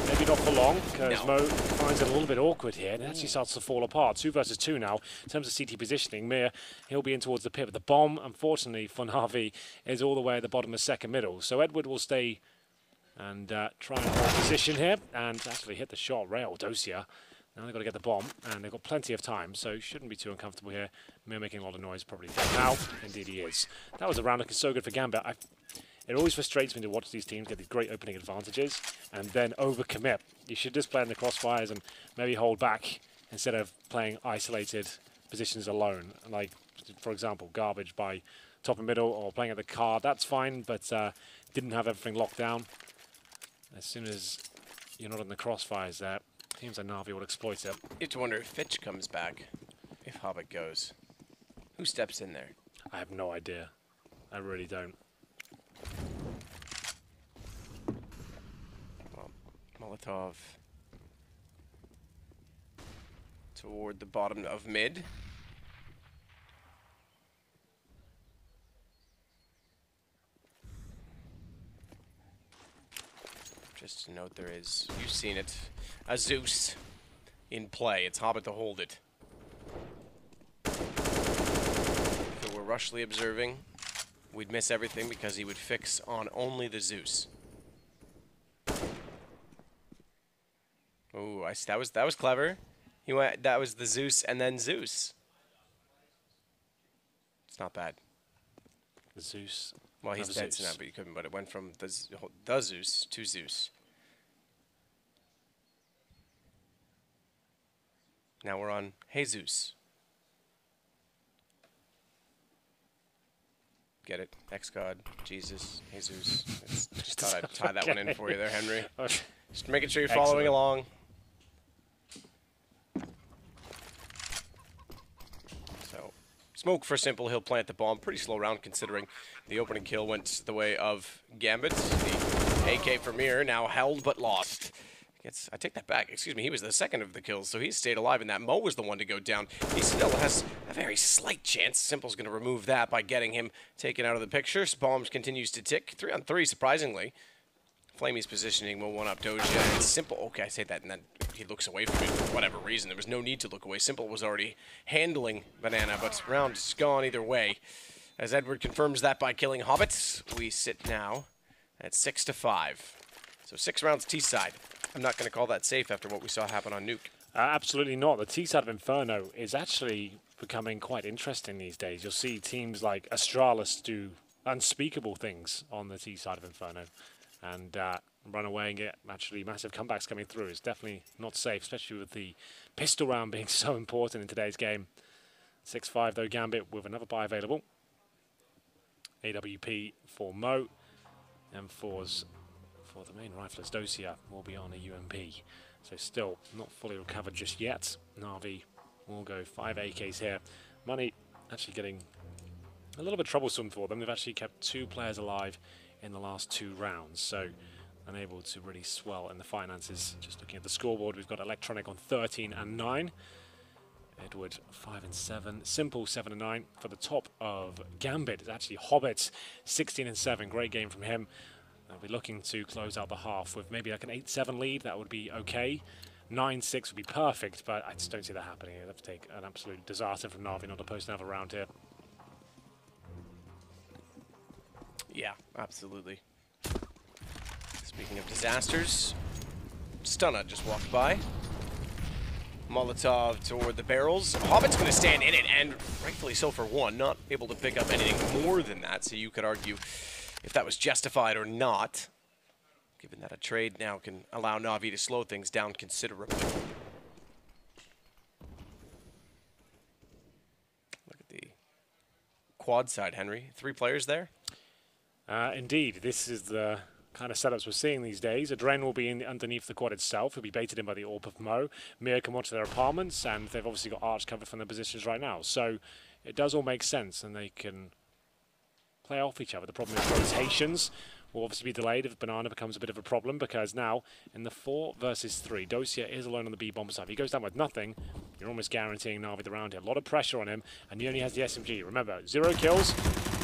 Maybe not for long, because Mo finds it a little bit awkward here, and it actually starts to fall apart. 2 versus 2 now. In terms of CT positioning, Mir, he'll be in towards the pit, but the bomb, unfortunately, for Na'Vi, is all the way at the bottom of second middle. So Edward will stay and try and hold position here, and actually hit the shot rail, Dosia. Now they've got to get the bomb, and they've got plenty of time, so shouldn't be too uncomfortable here. Mir making a lot of noise, probably dead now. Indeed he is. That was a round looking so good for Gambit. It always frustrates me to watch these teams get these great opening advantages and then overcommit. You should just play in the crossfires and maybe hold back instead of playing isolated positions alone. Like, for example, garbage by top and middle or playing at the card. That's fine, but didn't have everything locked down. As soon as you're not in the crossfires there, teams like Na'Vi will exploit it. You have to wonder if Fitch comes back, if Hobbit goes. Who steps in there? I have no idea. I really don't. Well, Molotov toward the bottom of mid. Just to note, there is, you've seen it, a Zeus in play. It's Hobbit to hold it. If it were Rushley observing, we'd miss everything because he would fix on only the Zeus. Ooh, that was clever. He went. That was the Zeus and then Zeus. It's not bad. The Zeus. Well, he's dead now, but you couldn't. But it went from the Zeus to Zeus. Now we're on Jesus. Get it? Ex-God, Jesus, Jesus. Just thought I'd tie that one in for you there, Henry. Just making sure you're following along. So, smoke for Simple. He'll plant the bomb. Pretty slow round considering the opening kill went the way of Gambit. The AK for Mir now held but lost. I take that back. Excuse me. He was the second of the kills, so he stayed alive, and that Mo was the one to go down. He still has a very slight chance. Simple's going to remove that by getting him taken out of the picture. Bombs continues to tick. 3 on 3, surprisingly. Flamey's positioning will one-up Doja. And Simple, okay, I say that, and then he looks away from it for whatever reason. There was no need to look away. Simple was already handling Banana, but round is gone either way. As Edward confirms that by killing Hobbit, we sit now at 6-5. So 6 rounds T-side. I'm not going to call that safe after what we saw happen on Nuke. Absolutely not. The T-side of Inferno is actually becoming quite interesting these days. You'll see teams like Astralis do unspeakable things on the T-side of Inferno and run away and get actually massive comebacks coming through. It's definitely not safe, especially with the pistol round being so important in today's game. 6-5 though, Gambit with another buy available. AWP for Mo, M4s for the main riflers. Dosia will be on a UMP, so still not fully recovered just yet. Na'Vi will go 5 AKs here. Money actually getting a little bit troublesome for them. They've actually kept 2 players alive in the last 2 rounds, so unable to really swell in the finances. Just looking at the scoreboard, we've got Electronic on 13 and 9. Edward 5 and 7, Simple 7 and 9. For the top of Gambit is actually Hobbit 16 and 7. Great game from him. They'll be looking to close out the half with maybe like an 8-7 lead. That would be okay. 9-6 would be perfect, but I just don't see that happening. They'll have to take an absolute disaster from Na'Vi not to post another round here. Yeah, absolutely. Speaking of disasters, Stunna just walked by. Molotov toward the barrels. Hobbit's going to stand in it, and rightfully so for one. Not able to pick up anything more than that, so you could argue if that was justified or not, given that a trade now can allow Na'Vi to slow things down considerably. Look at the quad side, Henry. 3 players there? Indeed, this is the kind of setups we're seeing these days. Adren will be underneath the quad itself. He'll be baited in by the AWP of Mo. Mir can watch their apartments, and they've obviously got Arch covered from their positions right now. So it does all make sense, and they can play off each other. The problem is rotations will obviously be delayed if Banana becomes a bit of a problem, because now in the 4 versus 3, Dosia is alone on the B-bomb side. If he goes down with nothing, you're almost guaranteeing Na'Vi the round here. A lot of pressure on him, and he only has the SMG. Remember, 0 kills.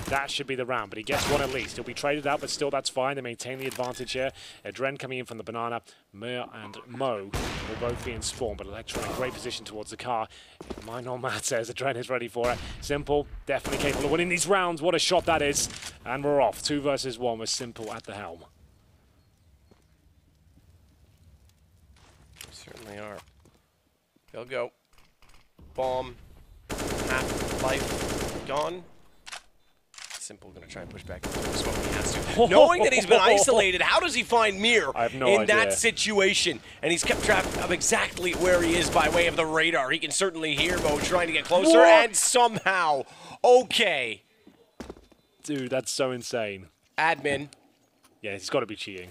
That should be the round, but he gets 1 at least. He'll be traded out, but still that's fine. They maintain the advantage here. Adren coming in from the Banana. Mir and Mo will both be in spawn, but Electron in great position towards the car. It might not matter as Adren is ready for it. Simple, definitely capable of winning these rounds. What a shot that is. And we're off. 2 versus 1 with Simple at the helm. Certainly are. They'll go. Bomb. Half life gone. Simple going to try and push back into the smoke. He has to. Knowing that he's been isolated, how does he find Mir in that situation? And he's kept track of exactly where he is by way of the radar. He can certainly hear Mo trying to get closer, and somehow, okay. Dude, that's so insane. Admin, Yeah, he's got to be cheating.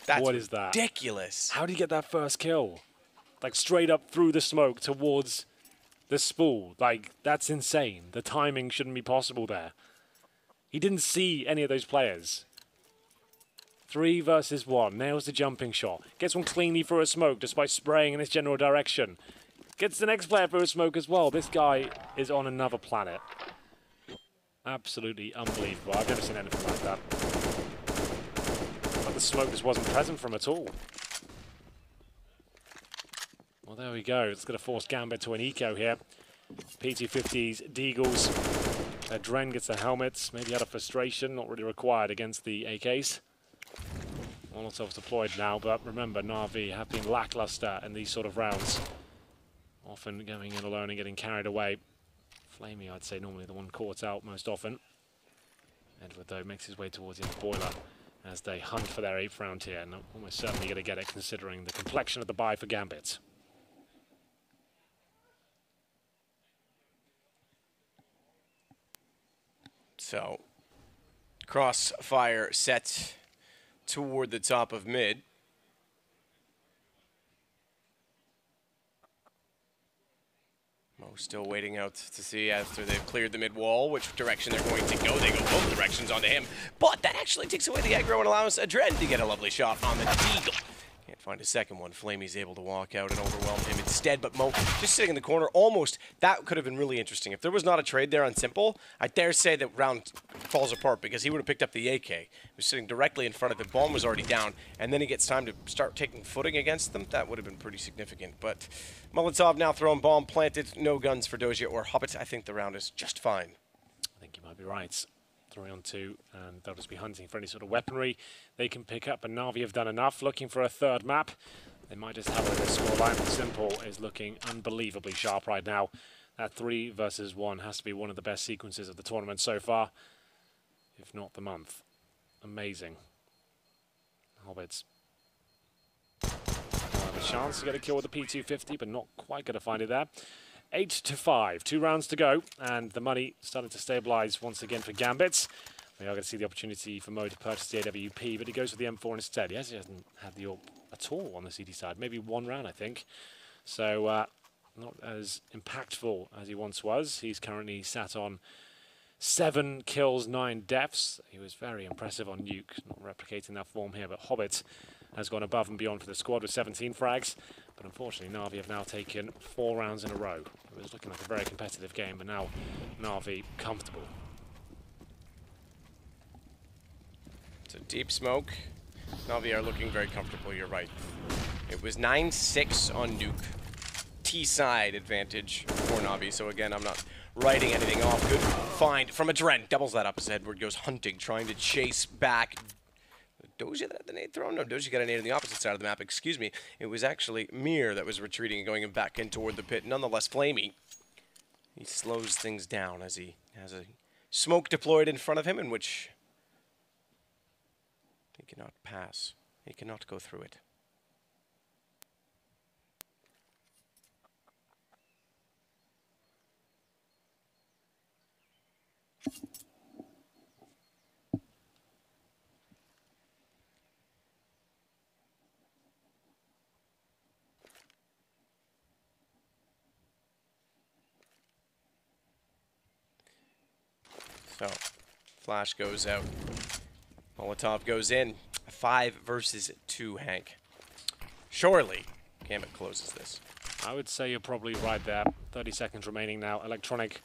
That's what is that? Ridiculous. How did he get that first kill? Like straight up through the smoke towards the spool. Like, that's insane. The timing shouldn't be possible there. He didn't see any of those players. 3 versus 1. Nails the jumping shot. Gets one cleanly through a smoke despite spraying in its general direction. Gets the next player through a smoke as well. This guy is on another planet. Absolutely unbelievable. I've never seen anything like that. But the smoke just wasn't present from at all. Well, there we go. It's going to force Gambit to an eco here. P250's Deagles. Dren gets the helmets. Maybe out of frustration. Not really required against the AKs. Molotov's deployed now, but remember, Na'Vi have been lackluster in these sort of rounds. Often going in alone and getting carried away. Flamey, I'd say, normally the one caught out most often. Edward, though, makes his way towards the end of Boiler as they hunt for their 8th round here. And almost certainly going to get it, considering the complexion of the buy for Gambit. So, crossfire set toward the top of mid. Mo still waiting out to see after they've cleared the mid wall which direction they're going to go. They go both directions onto him, but that actually takes away the aggro and allows Adren to get a lovely shot on the Deagle. Can't find a second one. Flamey's able to walk out and overwhelm him instead, but Mo just sitting in the corner. Almost, that could have been really interesting. If there was not a trade there on Simple, I dare say that round falls apart because he would have picked up the AK. He was sitting directly in front of the bomb, was already down, and then he gets time to start taking footing against them. That would have been pretty significant, but Molotov now throwing bomb planted. No guns for Doja or Hobbit. I think the round is just fine. I think you might be right. 3-on-2, and they'll just be hunting for any sort of weaponry they can pick up, and Na'Vi have done enough, looking for a third map. They might just have it in the scoreline. Simple is looking unbelievably sharp right now. That 3 versus 1 has to be one of the best sequences of the tournament so far, if not the month. Amazing. Hobbits will have a chance to get a kill with the P250, but not quite going to find it there. 8-5, 2 rounds to go, and the money starting to stabilize once again for Gambits. We are going to see the opportunity for Mo to purchase the AWP, but he goes for the M4 instead. He hasn't had the AWP at all on the CD side, maybe 1 round, I think. So not as impactful as he once was. He's currently sat on 7 kills, 9 deaths. He was very impressive on Nuke, not replicating that form here, but Hobbit has gone above and beyond for the squad with 17 frags. But unfortunately, Na'Vi have now taken 4 rounds in a row. It was looking like a very competitive game, but now Na'Vi comfortable. So deep smoke. Na'Vi are looking very comfortable, you're right. It was 9-6 on Nuke. T-side advantage for Na'Vi, so again, I'm not writing anything off. Good find from Adren. Doubles that up as Edward goes hunting, trying to chase back. Doja that had the nade thrown? No, Doja got a nade on the opposite side of the map, excuse me. It was actually Mir that was retreating and going back in toward the pit. Nonetheless, Flamey, he slows things down as he has a smoke deployed in front of him in which he cannot pass. He cannot go through it. So, flash goes out. Molotov goes in. 5 versus 2, Hank. Surely, Gambit closes this. I would say you're probably right there. 30 seconds remaining now. Electronic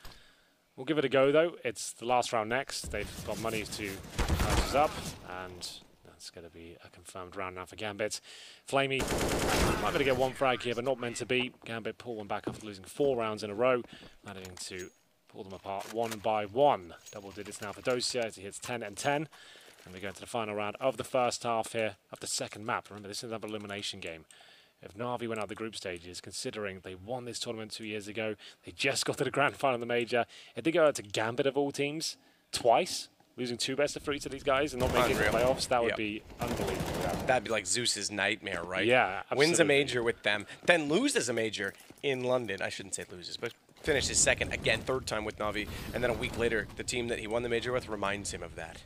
will give it a go, though. It's the last round next. They've got money to purchase up, and that's going to be a confirmed round now for Gambit. Flamey might be able to get 1 frag here, but not meant to be. Gambit pull one back after losing 4 rounds in a row, managing to pull them apart 1 by 1. Double digits now for Dosia as he hits 10 and 10. And we go into the final round of the first half here of the second map. Remember, this is another elimination game. If Na'Vi went out the group stages, considering they won this tournament 2 years ago, they just got to the grand final of the major. If they go out to Gambit of all teams twice, losing 2 best-of-3 to these guys and not making the playoffs, that would be unbelievable. That'd be like Zeus's nightmare, right? Yeah, absolutely. Wins a major with them, then loses a major in London. I shouldn't say loses, but finishes second again, 3rd time with Na'Vi, and then a week later, the team that he won the major with reminds him of that.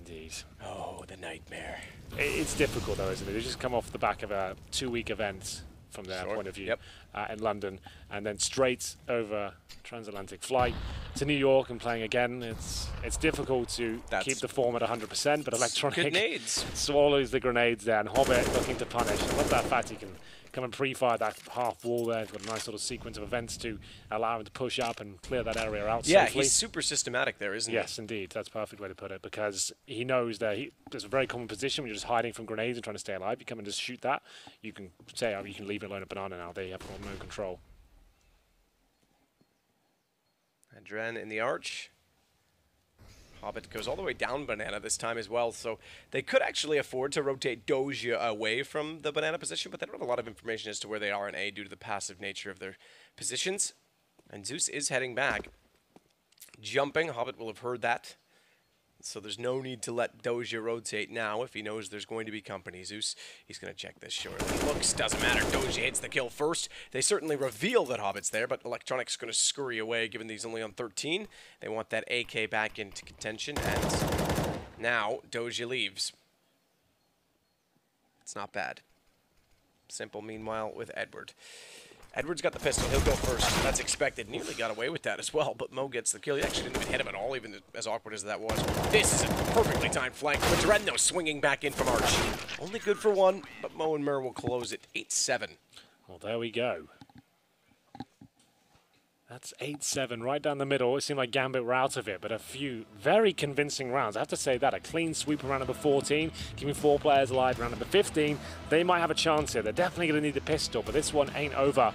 Indeed. Oh, the nightmare. It's difficult, though, isn't it? They just come off the back of a 2-week event from their point of view in London, and then straight over transatlantic flight to New York and playing again. It's difficult to keep the form at 100%, but Electronic swallows the grenades there, and Hobbit looking to punish. I love that fact he can come and pre-fire that half wall there. He's got a nice little sequence of events to allow him to push up and clear that area out safely. Yeah, he's super systematic there, isn't he? Yes, indeed. That's a perfect way to put it, because he knows that there's a very common position when you're just hiding from grenades and trying to stay alive. You come and just shoot that. You can say, oh, you can leave it alone at Banana now. They have got no control. Adren in the arch. Hobbit goes all the way down Banana this time as well, so they could actually afford to rotate Doja away from the Banana position, but they don't have a lot of information as to where they are in A due to the passive nature of their positions. And Zeus is heading back. Jumping, Hobbit will have heard that. So there's no need to let Doja rotate now if he knows there's going to be company. Zeus, he's going to check this shortly. Looks, doesn't matter. Doja hits the kill first. They certainly reveal that Hobbit's there, but Electronic's going to scurry away given that he's only on 13. They want that AK back into contention, and now Doja leaves. It's not bad. Simple, meanwhile, with Edward. Edward's got the pistol. He'll go first. That's expected. Nearly got away with that as well, but Mo gets the kill. He actually didn't even hit him at all, even as awkward as that was. This is a perfectly timed flank. Madren, though, swinging back in from Arch. Only good for one, but Mo and Mur will close it 8-7. Well, there we go. That's 8-7 right down the middle. It seemed like Gambit were out of it, but a few very convincing rounds. I have to say that. A clean sweep around number 14, keeping 4 players alive around number 15. They might have a chance here. They're definitely going to need the pistol, but this one ain't over.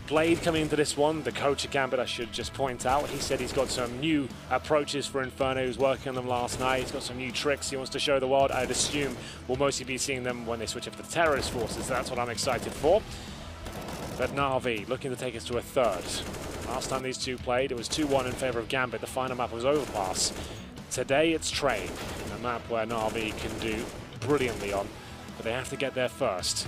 Blade coming into this one, the coach of Gambit, I should just point out, he said he's got some new approaches for Inferno. He was working on them last night. He's got some new tricks he wants to show the world. I'd assume we'll mostly be seeing them when they switch up to the terrorist forces. That's what I'm excited for. But Na'Vi looking to take us to a third. Last time these two played, it was 2-1 in favor of Gambit. The final map was Overpass. Today it's Train, a map where Na'Vi can do brilliantly on, but they have to get there first.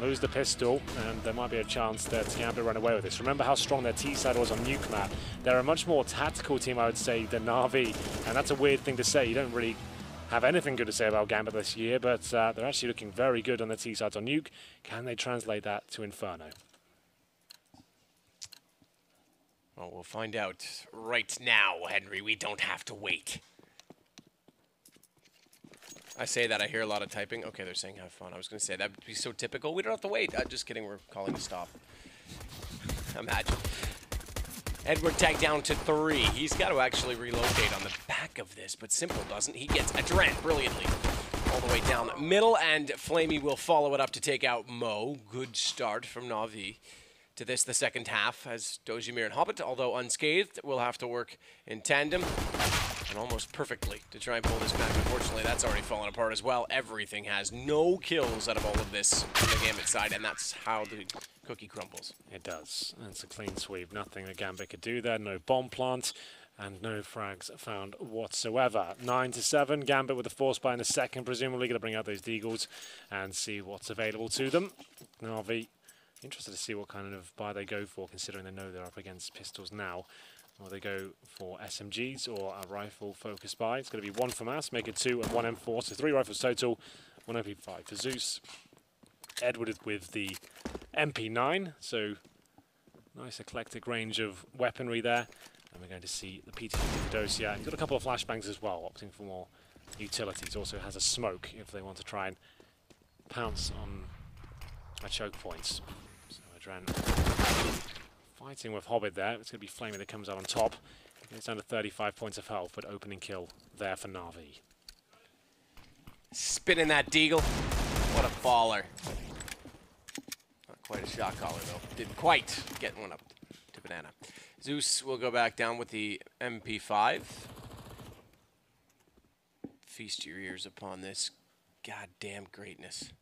Lose the pistol, and there might be a chance that Gambit run away with this. Remember how strong their T-side was on Nuke map. They're a much more tactical team, I would say, than Na'Vi, and that's a weird thing to say. You don't really have anything good to say about Gambit this year, but they're actually looking very good on the T-sides on Nuke. Can they translate that to Inferno? Well, we'll find out right now, Henry. We don't have to wait. I say that, I hear a lot of typing. Okay, they're saying have fun. I was going to say, that would be so typical. We don't have to wait. Just kidding, we're calling to stop. Imagine. Edward tagged down to 3. He's got to actually relocate on the back of this, but Simple doesn't. He gets Adren brilliantly all the way down the middle, and Flamey will follow it up to take out Mo. Good start from Na'Vi to this, the second half, as Dojimir and Hobbit, although unscathed, will have to work in tandem and almost perfectly to try and pull this back. Unfortunately, that's already fallen apart as well. Everything has no kills out of all of this on the Gambit side, and that's how the cookie crumbles. It does. It's a clean sweep. Nothing that Gambit could do there. No bomb plant and no frags found whatsoever. 9-7. Gambit with a force buy in the second, presumably going to bring out those deagles and see what's available to them. Na'Vi, interested to see what kind of buy they go for, considering they know they're up against pistols now. Or they go for SMGs or a rifle focus buy. It's going to be 1 for Mass, make it 2 and 1 M4, so 3 rifles total, 1 MP5 for Zeus. Edward with the MP9, so nice eclectic range of weaponry there. And we're going to see the PT Theodosia. He's got a couple of flashbangs as well, opting for more utilities. Also has a smoke if they want to try and pounce on a choke points. So Adren fighting with Hobbit there. It's going to be Flamey that comes out on top. It's down to 35 points of health, but opening kill there for Na'Vi. Spinning that deagle. What a baller. Not quite a shot caller, though. Didn't quite get one up to Banana. Zeus will go back down with the MP5. Feast your ears upon this goddamn greatness.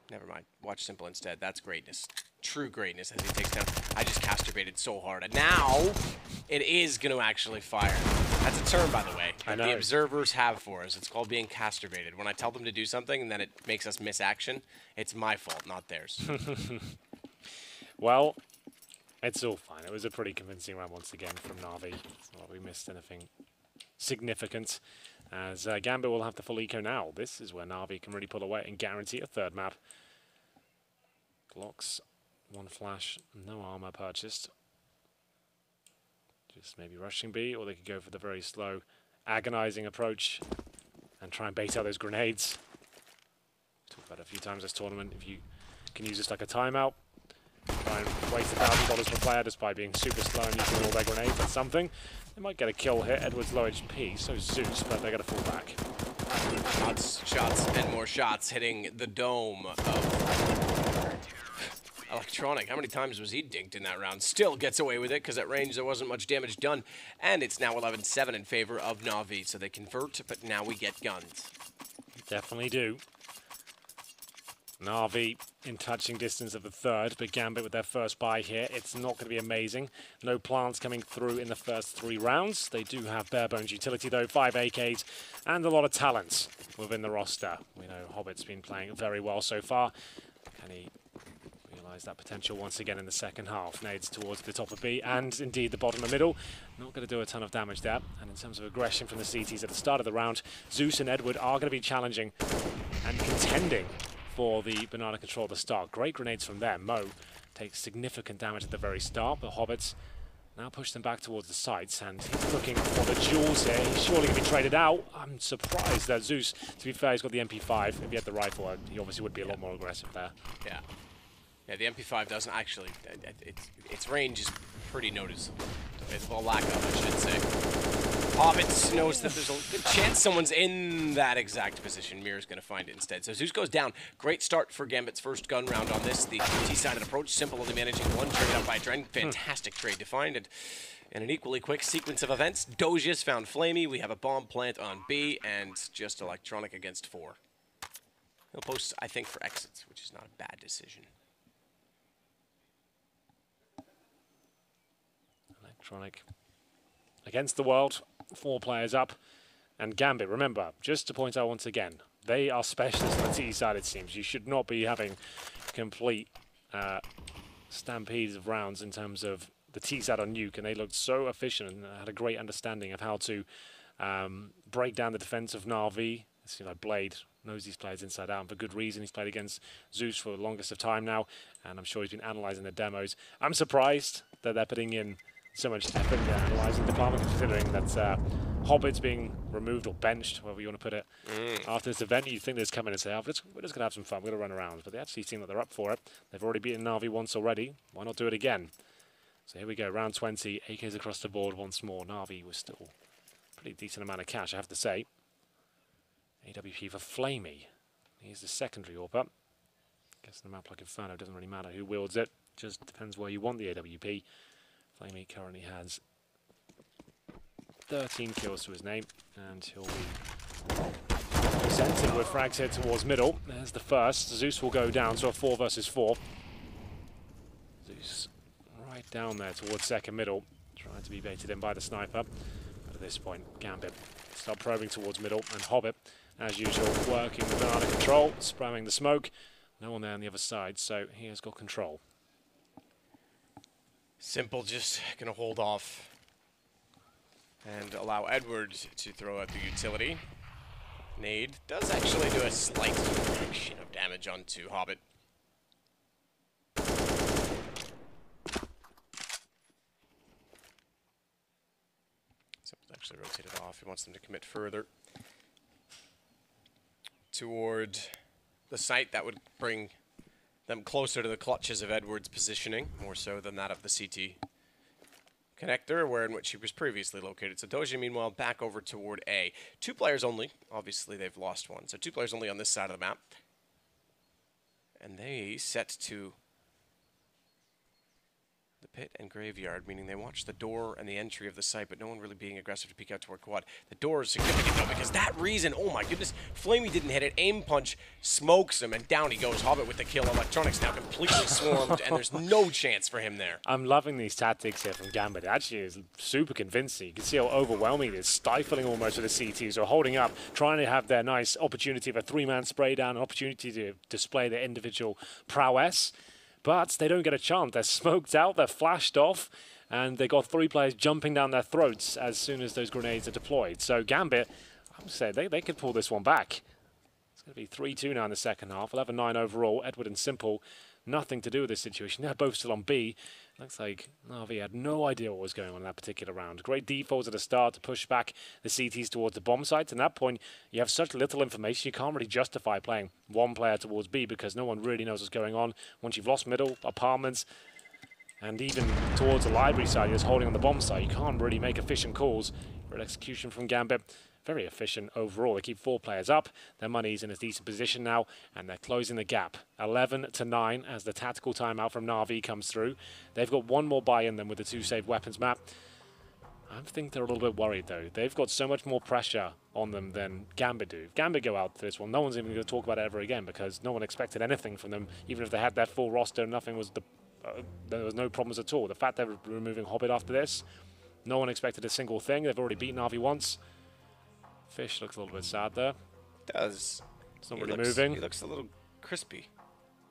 Never mind. Watch Simple instead. That's greatness. True greatness as he takes down. I just casturbated so hard. And now it is going to actually fire. That's a term, by the way, that the observers have for us. It's called being casturbated. When I tell them to do something and then it makes us miss action, it's my fault, not theirs. Well, It's all fine. It was a pretty convincing round once again from Na'Vi. It's not like we missed anything significant. As Gambit will have the full eco now. This is where Na'Vi can really pull away and guarantee a third map. Glocks, 1 flash, no armor purchased. Just maybe rushing B, or they could go for the very slow, agonizing approach and try and bait out those grenades. Talked about it a few times this tournament. If you can use this like a timeout, try and waste $1,000 per player just by being super slow and using all their grenades, that's something. They might get a kill here. Edward's low HP, so Zeus, but they're going to fall back. Shots, and more shots hitting the dome of Electronic. How many times was he dinked in that round? Still gets away with it because at range there wasn't much damage done. And it's now 11-7 in favor of Na'Vi. So they convert, but now we get guns. Definitely do. Na'Vi in touching distance of the third, but Gambit with their first buy here. It's not going to be amazing. No plants coming through in the first 3 rounds. They do have bare bones utility though, 5 AKs, and a lot of talents within the roster. We know Hobbit's been playing very well so far. Can he realise that potential once again in the second half? Nades towards the top of B, and indeed the bottom and middle. Not going to do a ton of damage there. And in terms of aggression from the CTs at the start of the round, Zeus and Edward are going to be challenging and contending for the banana control at the start. Great grenades from them. Mo takes significant damage at the very start, but Hobbits now push them back towards the sides, and he's looking for the jewels here. He's surely going to be traded out. I'm surprised that Zeus, to be fair, he's got the MP5. If he had the rifle, he obviously would be a lot more aggressive there. Yeah. Yeah, the MP5 doesn't actually, its range is pretty noticeable. Well, lack of, I should say. Hobbits knows that there's a good chance someone's in that exact position. Mirror's going to find it instead. So Zeus goes down. Great start for Gambit's first gun round on this. The T-sided approach, simple only managing one, traded up by Dren. Fantastic trade to find. And in an equally quick sequence of events, Dojius found Flamey. We have a bomb plant on B, and just Electronic against 4. He'll post, I think, for exits, which is not a bad decision. Electronic against the world, 4 players up, and Gambit, remember, just to point out once again, they are specialists on the T side, it seems. You should not be having complete stampedes of rounds in terms of the T side on Nuke, and they looked so efficient and had a great understanding of how to break down the defense of Na'Vi. It seems like Blade knows these players inside out, and for good reason. He's played against Zeus for the longest of time now, and I'm sure he's been analysing the demos. I'm surprised that they're putting in so much effort in analysing the department, considering that Hobbit's being removed or benched, however you want to put it. After this event, you'd think they'd come in and say, oh, we're just going to have some fun, we're going to run around. But they actually seem that they're up for it. They've already beaten Na'Vi once already. Why not do it again? So here we go, round 20, AKs across the board once more. Na'Vi was still a pretty decent amount of cash, I have to say. AWP for Flamey. Here's the secondary AWP. Guess in a map like Inferno, doesn't really matter who wields it. Just depends where you want the AWP. Flamey currently has 13 kills to his name, and he'll be presented with frags here towards middle. There's the first. Zeus will go down to a 4 versus 4. Zeus right down there towards second middle, trying to be baited in by the sniper. But at this point, Gambit start probing towards middle, and Hobbit, as usual, working with banana control, spamming the smoke. No one there on the other side, so he has got control. Simple just going to hold off and allow Edward to throw out the utility. Nade does actually do a slight fraction of damage onto Hobbit. Simple's actually rotated off. He wants them to commit further toward the site. That would bring them closer to the clutches of Edward's positioning, more so than that of the CT connector, where in which he was previously located. So Doji, meanwhile, back over toward A. 2 players only. Obviously, they've lost one. So 2 players only on this side of the map. And they set to the pit and graveyard, meaning they watch the door and the entry of the site, but no one really being aggressive to peek out toward quad. The door is significant, though, because that reason, oh my goodness, Flamey didn't hit it. Aim punch smokes him, and down he goes. Hobbit with the kill. Electronics now completely swarmed, and there's no chance for him there. I'm loving these tactics here from Gambit. It actually is super convincing. You can see how overwhelming it is, stifling almost with the CTs. So holding up, trying to have their nice opportunity of a 3-man spray down, an opportunity to display their individual prowess. but they don't get a chance. They're smoked out, they're flashed off, and they got 3 players jumping down their throats as soon as those grenades are deployed. So Gambit, I would say they could pull this one back. It's going to be 3-2 now in the second half, 11-9 overall. Edward and Simple, nothing to do with this situation. They're both still on B. Looks like Na'Vi had no idea what was going on in that particular round. Great defaults at the start to push back the CTs towards the bomb sites. At that point, you have such little information, you can't really justify playing one player towards B because no one really knows what's going on. Once you've lost middle, apartments, and even towards the library side, you're just holding on the bomb site. You can't really make efficient calls. Great execution from Gambit. Very efficient overall. They keep 4 players up. Their money's in a decent position now, and they're closing the gap. 11-9 as the tactical timeout from Na'Vi comes through. They've got 1 more buy in them with the 2 saved weapons map. I think they're a little bit worried, though. They've got so much more pressure on them than Gambit do. If Gambit go out to this one, no one's even going to talk about it ever again because no one expected anything from them. Even if they had their full roster, nothing was there was no problems at all. The fact they're removing Hobbit after this, no one expected a single thing. They've already beaten Na'Vi once. Fish looks a little bit sad there. Does. It's not really moving. He looks a little crispy.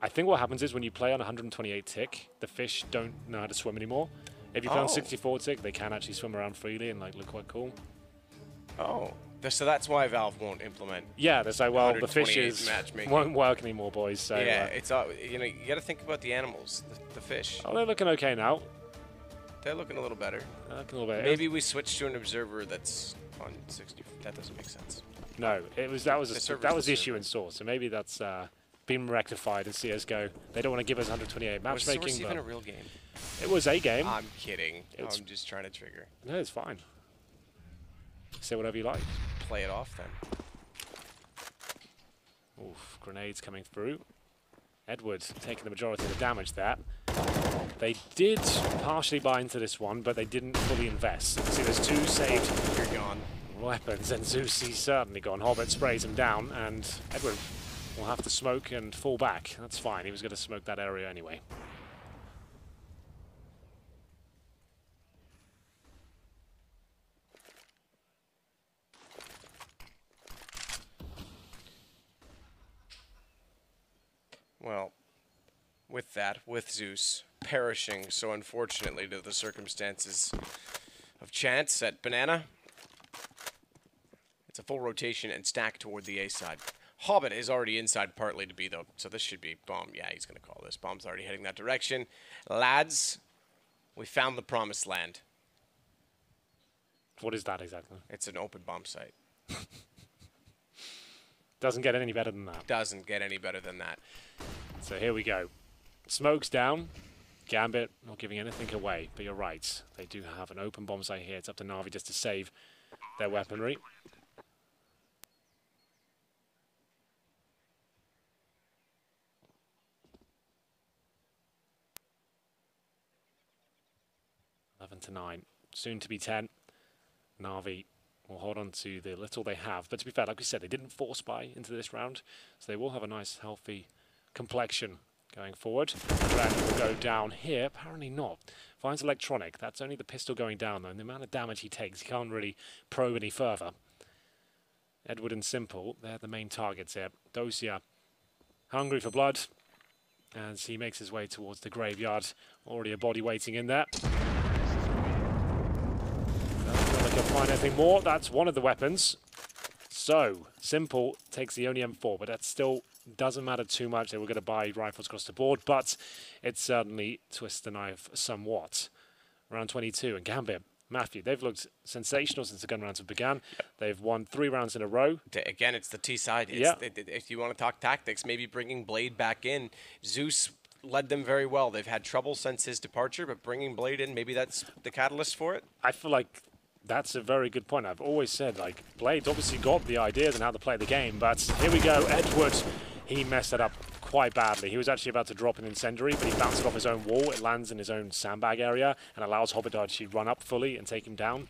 I think what happens is when you play on 128 tick, the fish don't know how to swim anymore. If you play on 64 tick, they can actually swim around freely and like look quite cool. Oh, so that's why Valve won't implement. Yeah, that's like, well, the fishes won't work anymore, boys. So yeah, it's you know, you got to think about the animals, the fish. Oh, they're looking okay now. They're looking a little better. They're looking a little better. Maybe we switch to an observer that's on 60. That doesn't make sense. No, that was the issue in Source. So maybe that's been rectified in CS:GO. They don't want to give us 128 matchmaking. Was Source even a real game? It was a game. I'm kidding. I'm just trying to trigger. No, it's fine. Say whatever you like. Play it off then. Oof, grenades coming through. Edward taking the majority of the damage there. They did partially buy into this one, but they didn't fully invest. See, there's 2 saved. You're gone. Weapons, and Zeus, he's certainly gone. Hobbit sprays him down, and Edward will have to smoke and fall back. That's fine. He was going to smoke that area anyway. Well, with Zeus perishing so unfortunately to the circumstances of chance at Banana, it's a full rotation and stack toward the A side. Hobbit is already inside partly to B, though, so this should be bomb. Yeah, he's going to call this. Bomb's already heading that direction. Lads, we found the promised land. What is that exactly? It's an open bomb site. Doesn't get any better than that. Doesn't get any better than that. So here we go. Smoke's down. Gambit not giving anything away, but you're right. They do have an open bomb site here. It's up to Na'Vi just to save their weaponry. To 9, soon to be 10. Na'Vi will hold on to the little they have, but to be fair, like we said, they didn't force buy into this round, so they will have a nice, healthy complexion going forward. Ren will go down here. Apparently not. Finds electronic. That's only the pistol going down, though, and the amount of damage he takes, he can't really probe any further. Edward and Simple, they're the main targets here. Dosia, hungry for blood, as he makes his way towards the graveyard. Already a body waiting in there. Can find anything more. That's one of the weapons. So, Simple takes the only M4, but that still doesn't matter too much. They were going to buy rifles across the board, but it certainly twists the knife somewhat. Round 22, and Gambit, Matthew, they've looked sensational since the gun rounds have begun. They've won 3 rounds in a row. Again, it's the T side. If you want to talk tactics, maybe bringing Blade back in. Zeus led them very well. They've had trouble since his departure, but bringing Blade in, maybe that's the catalyst for it? I feel like that's a very good point. I've always said, like, Blade's obviously got the ideas and how to play the game, but here we go. Edward, he messed it up quite badly. He was actually about to drop an incendiary, but he bounced it off his own wall. It lands in his own sandbag area and allows Hobbit to actually run up fully and take him down.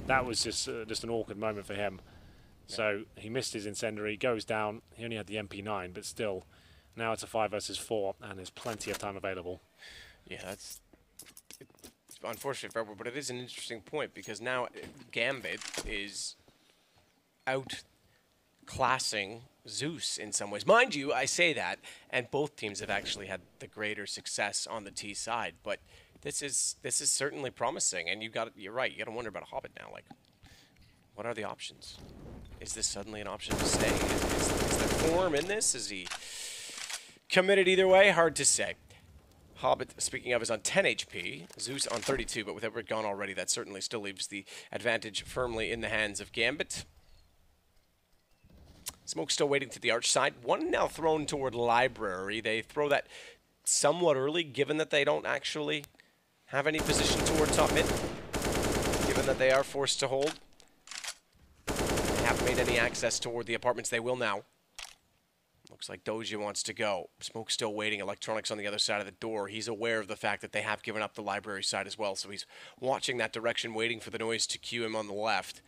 That was just an awkward moment for him. Yeah. So he missed his incendiary, goes down. He only had the MP9, but still, now it's a 5 versus 4, and there's plenty of time available. Yeah, that's unfortunate for everyone, but it is an interesting point because now Gambit is outclassing Zeus in some ways. Mind you, I say that, and both teams have actually had the greater success on the T side, but this is certainly promising, and you're right, you got to wonder about Hobbit now. Like, what are the options? Is this suddenly an option to stay? Is the form in this? Is he committed either way? Hard to say. Hobbit, speaking of, is on 10 HP. Zeus on 32, but with Edward gone already, that certainly still leaves the advantage firmly in the hands of Gambit. Smoke still waiting to the arch side. One now thrown toward Library. They throw that somewhat early, given that they don't actually have any position toward top mid. Given that they are forced to hold. They haven't made any access toward the apartments. They will now. Looks like Doja wants to go. Smoke still waiting. Electronics on the other side of the door. He's aware of the fact that they have given up the Library side as well, so he's watching that direction, waiting for the noise to cue him on the left.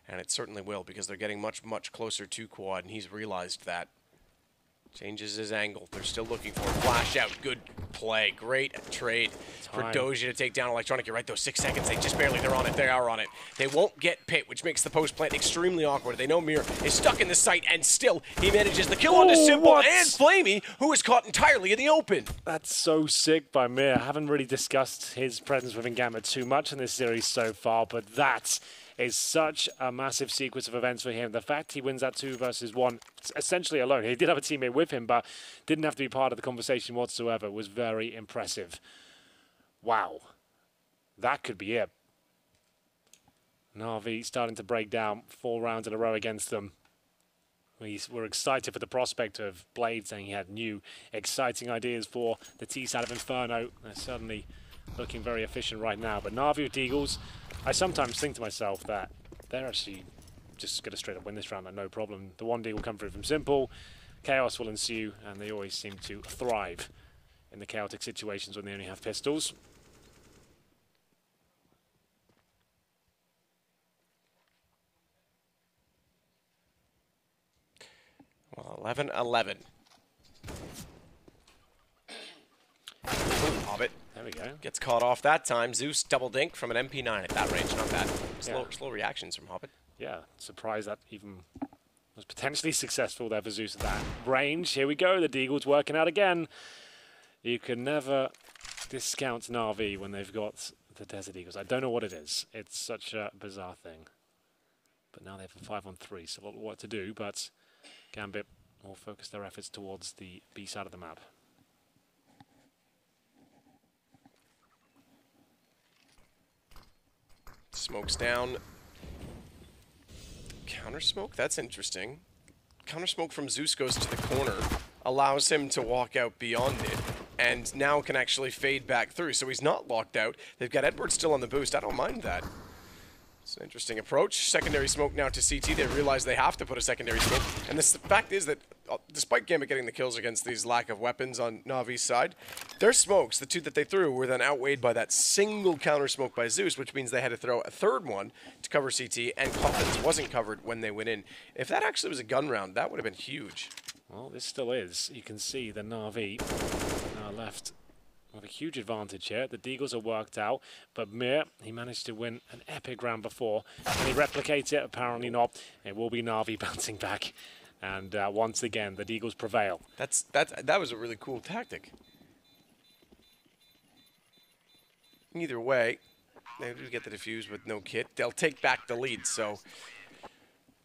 And it certainly will, because they're getting much, much closer to quad, and he's realized that. Changes his angle. They're still looking for a flash out. Good play. Great trade for Doja to take down Electronic. You're right, those 6 seconds. They just barely, they're on it. They are on it. They won't get pit, which makes the post plant extremely awkward. They know Mir is stuck in the site, and still he manages the kill onto Simple and Flamey, who is caught entirely in the open. That's so sick by Mir. I haven't really discussed his presence within Gambit too much in this series so far, but that is such a massive sequence of events for him. The fact he wins that 2 versus 1 essentially alone. He did have a teammate with him, but didn't have to be part of the conversation whatsoever. Was very impressive. Wow. That could be it. Na'Vi starting to break down 4 rounds in a row against them. We're excited for the prospect of Blade saying he had new, exciting ideas for the T side of Inferno. They're suddenly looking very efficient right now. But Na'Vi with Deagles, I sometimes think to myself that they're actually just going to straight up win this round, like no problem. The 1D will come through from Simple, chaos will ensue, and they always seem to thrive in the chaotic situations when they only have pistols. Well, 11-11. Hobbit. There we go. Gets caught off that time. Zeus double dink from an MP9 at that range. Not bad. Slow reactions from Hobbit. Yeah, surprised that even was potentially successful there for Zeus at that range. Here we go. The Deagle's working out again. You can never discount Na'Vi when they've got the Desert Eagles. I don't know what it is. It's such a bizarre thing. But now they have a 5-on-3, so a lot of work to do. But Gambit will focus their efforts towards the B side of the map. Smoke's down. Counter smoke? That's interesting. Counter smoke from Zeus goes to the corner, allows him to walk out beyond it, and now can actually fade back through. So he's not locked out. They've got Edward still on the boost. I don't mind that. It's an interesting approach. Secondary smoke now to CT. They realize they have to put a secondary smoke. And the fact is that despite Gambit getting the kills against these lack of weapons on Na'Vi's side, their smokes, the 2 that they threw, were then outweighed by that single counter smoke by Zeus, which means they had to throw a 3rd one to cover CT, and Coffins wasn't covered when they went in. If that actually was a gun round, that would have been huge. Well, this still is. You can see the Na'Vi now left with a huge advantage here. The Deagles are worked out, but Mir, he managed to win an epic round before. Can he replicate it? Apparently not. It will be Na'Vi bouncing back. And once again, the Deagles prevail. That was a really cool tactic. Either way, they do get the defuse with no kit. They'll take back the lead, so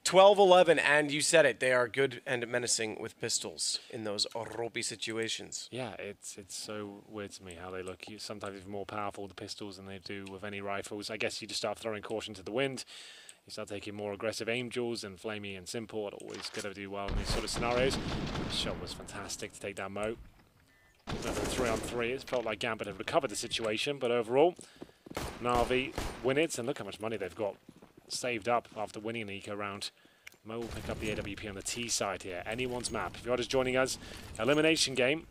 12-11, and you said it, they are good and menacing with pistols in those ropey situations. Yeah, it's so weird to me how they look sometimes even more powerful with the pistols than they do with any rifles. I guess you just start throwing caution to the wind. You start taking more aggressive aim duels, and Flamey and Simple are always going to do well in these sort of scenarios. The shot was fantastic to take down Mo. Another 3-on-3. It felt like Gambit had recovered the situation, but overall, Na'Vi win it, and look how much money they've got saved up after winning an eco round. Mo will pick up the AWP on the T side here. Anyone's map. If you're just joining us, elimination game.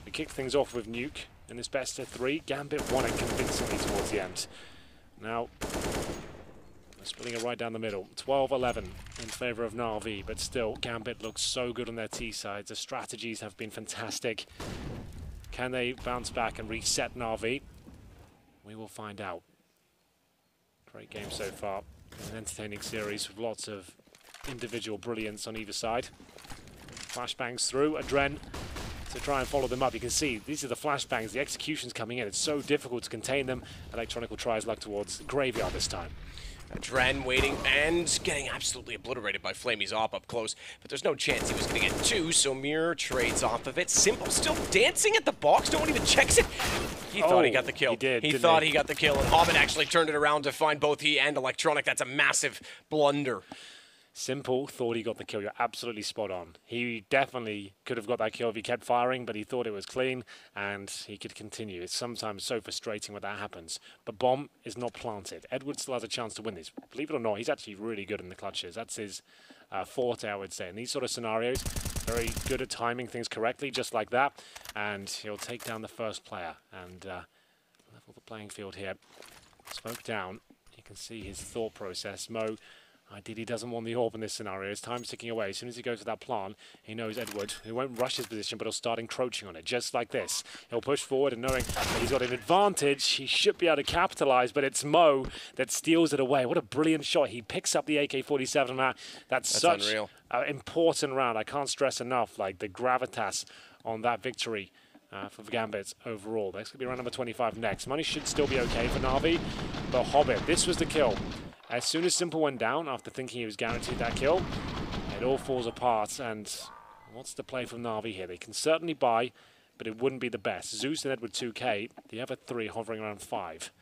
We kick things off with Nuke in this best of 3. Gambit won it convincingly towards the end. Now, splitting it right down the middle. 12-11 in favor of Na'Vi, but still, Gambit looks so good on their T sides. The strategies have been fantastic. Can they bounce back and reset Na'Vi? We will find out. Great game so far. An entertaining series with lots of individual brilliance on either side. Flashbangs through. Adren to try and follow them up. You can see these are the flashbangs. The execution's coming in. It's so difficult to contain them. Electronic will try his luck towards Graveyard this time. Adren waiting and getting absolutely obliterated by Flamey's op up close, but there's no chance he was going to get two, so Mirror trades off of it. Simple still dancing at the box, no one even checks it. He thought he got the kill. He did, he thought he got the kill, and Hobbit actually turned it around to find both he and Electronic. That's a massive blunder. Simple thought he got the kill. You're absolutely spot on. He definitely could have got that kill if he kept firing, but he thought it was clean and he could continue. It's sometimes so frustrating when that happens. But bomb is not planted. Edward still has a chance to win this. Believe it or not, he's actually really good in the clutches. That's his forte, I would say. In these sort of scenarios, very good at timing things correctly, just like that. And he'll take down the first player and level the playing field here. Smoke down. You can see his thought process. Mo ideally doesn't want the orb in this scenario. His time's ticking away. As soon as he goes to that plant, he knows Edward. He won't rush his position, but he'll start encroaching on it, just like this. He'll push forward and knowing that he's got an advantage, he should be able to capitalize, but it's Mo that steals it away. What a brilliant shot. He picks up the AK-47 on that. That's such an important round. I can't stress enough, like the gravitas on that victory for Gambit overall. That's going to be round number 25 next. Money should still be okay for Na'Vi, but Hobbit, this was the kill. As soon as Simple went down, after thinking he was guaranteed that kill, it all falls apart. And what's the play from Na'Vi here? They can certainly buy, but it wouldn't be the best. Zeus and Edward 2K, the other three hovering around 5.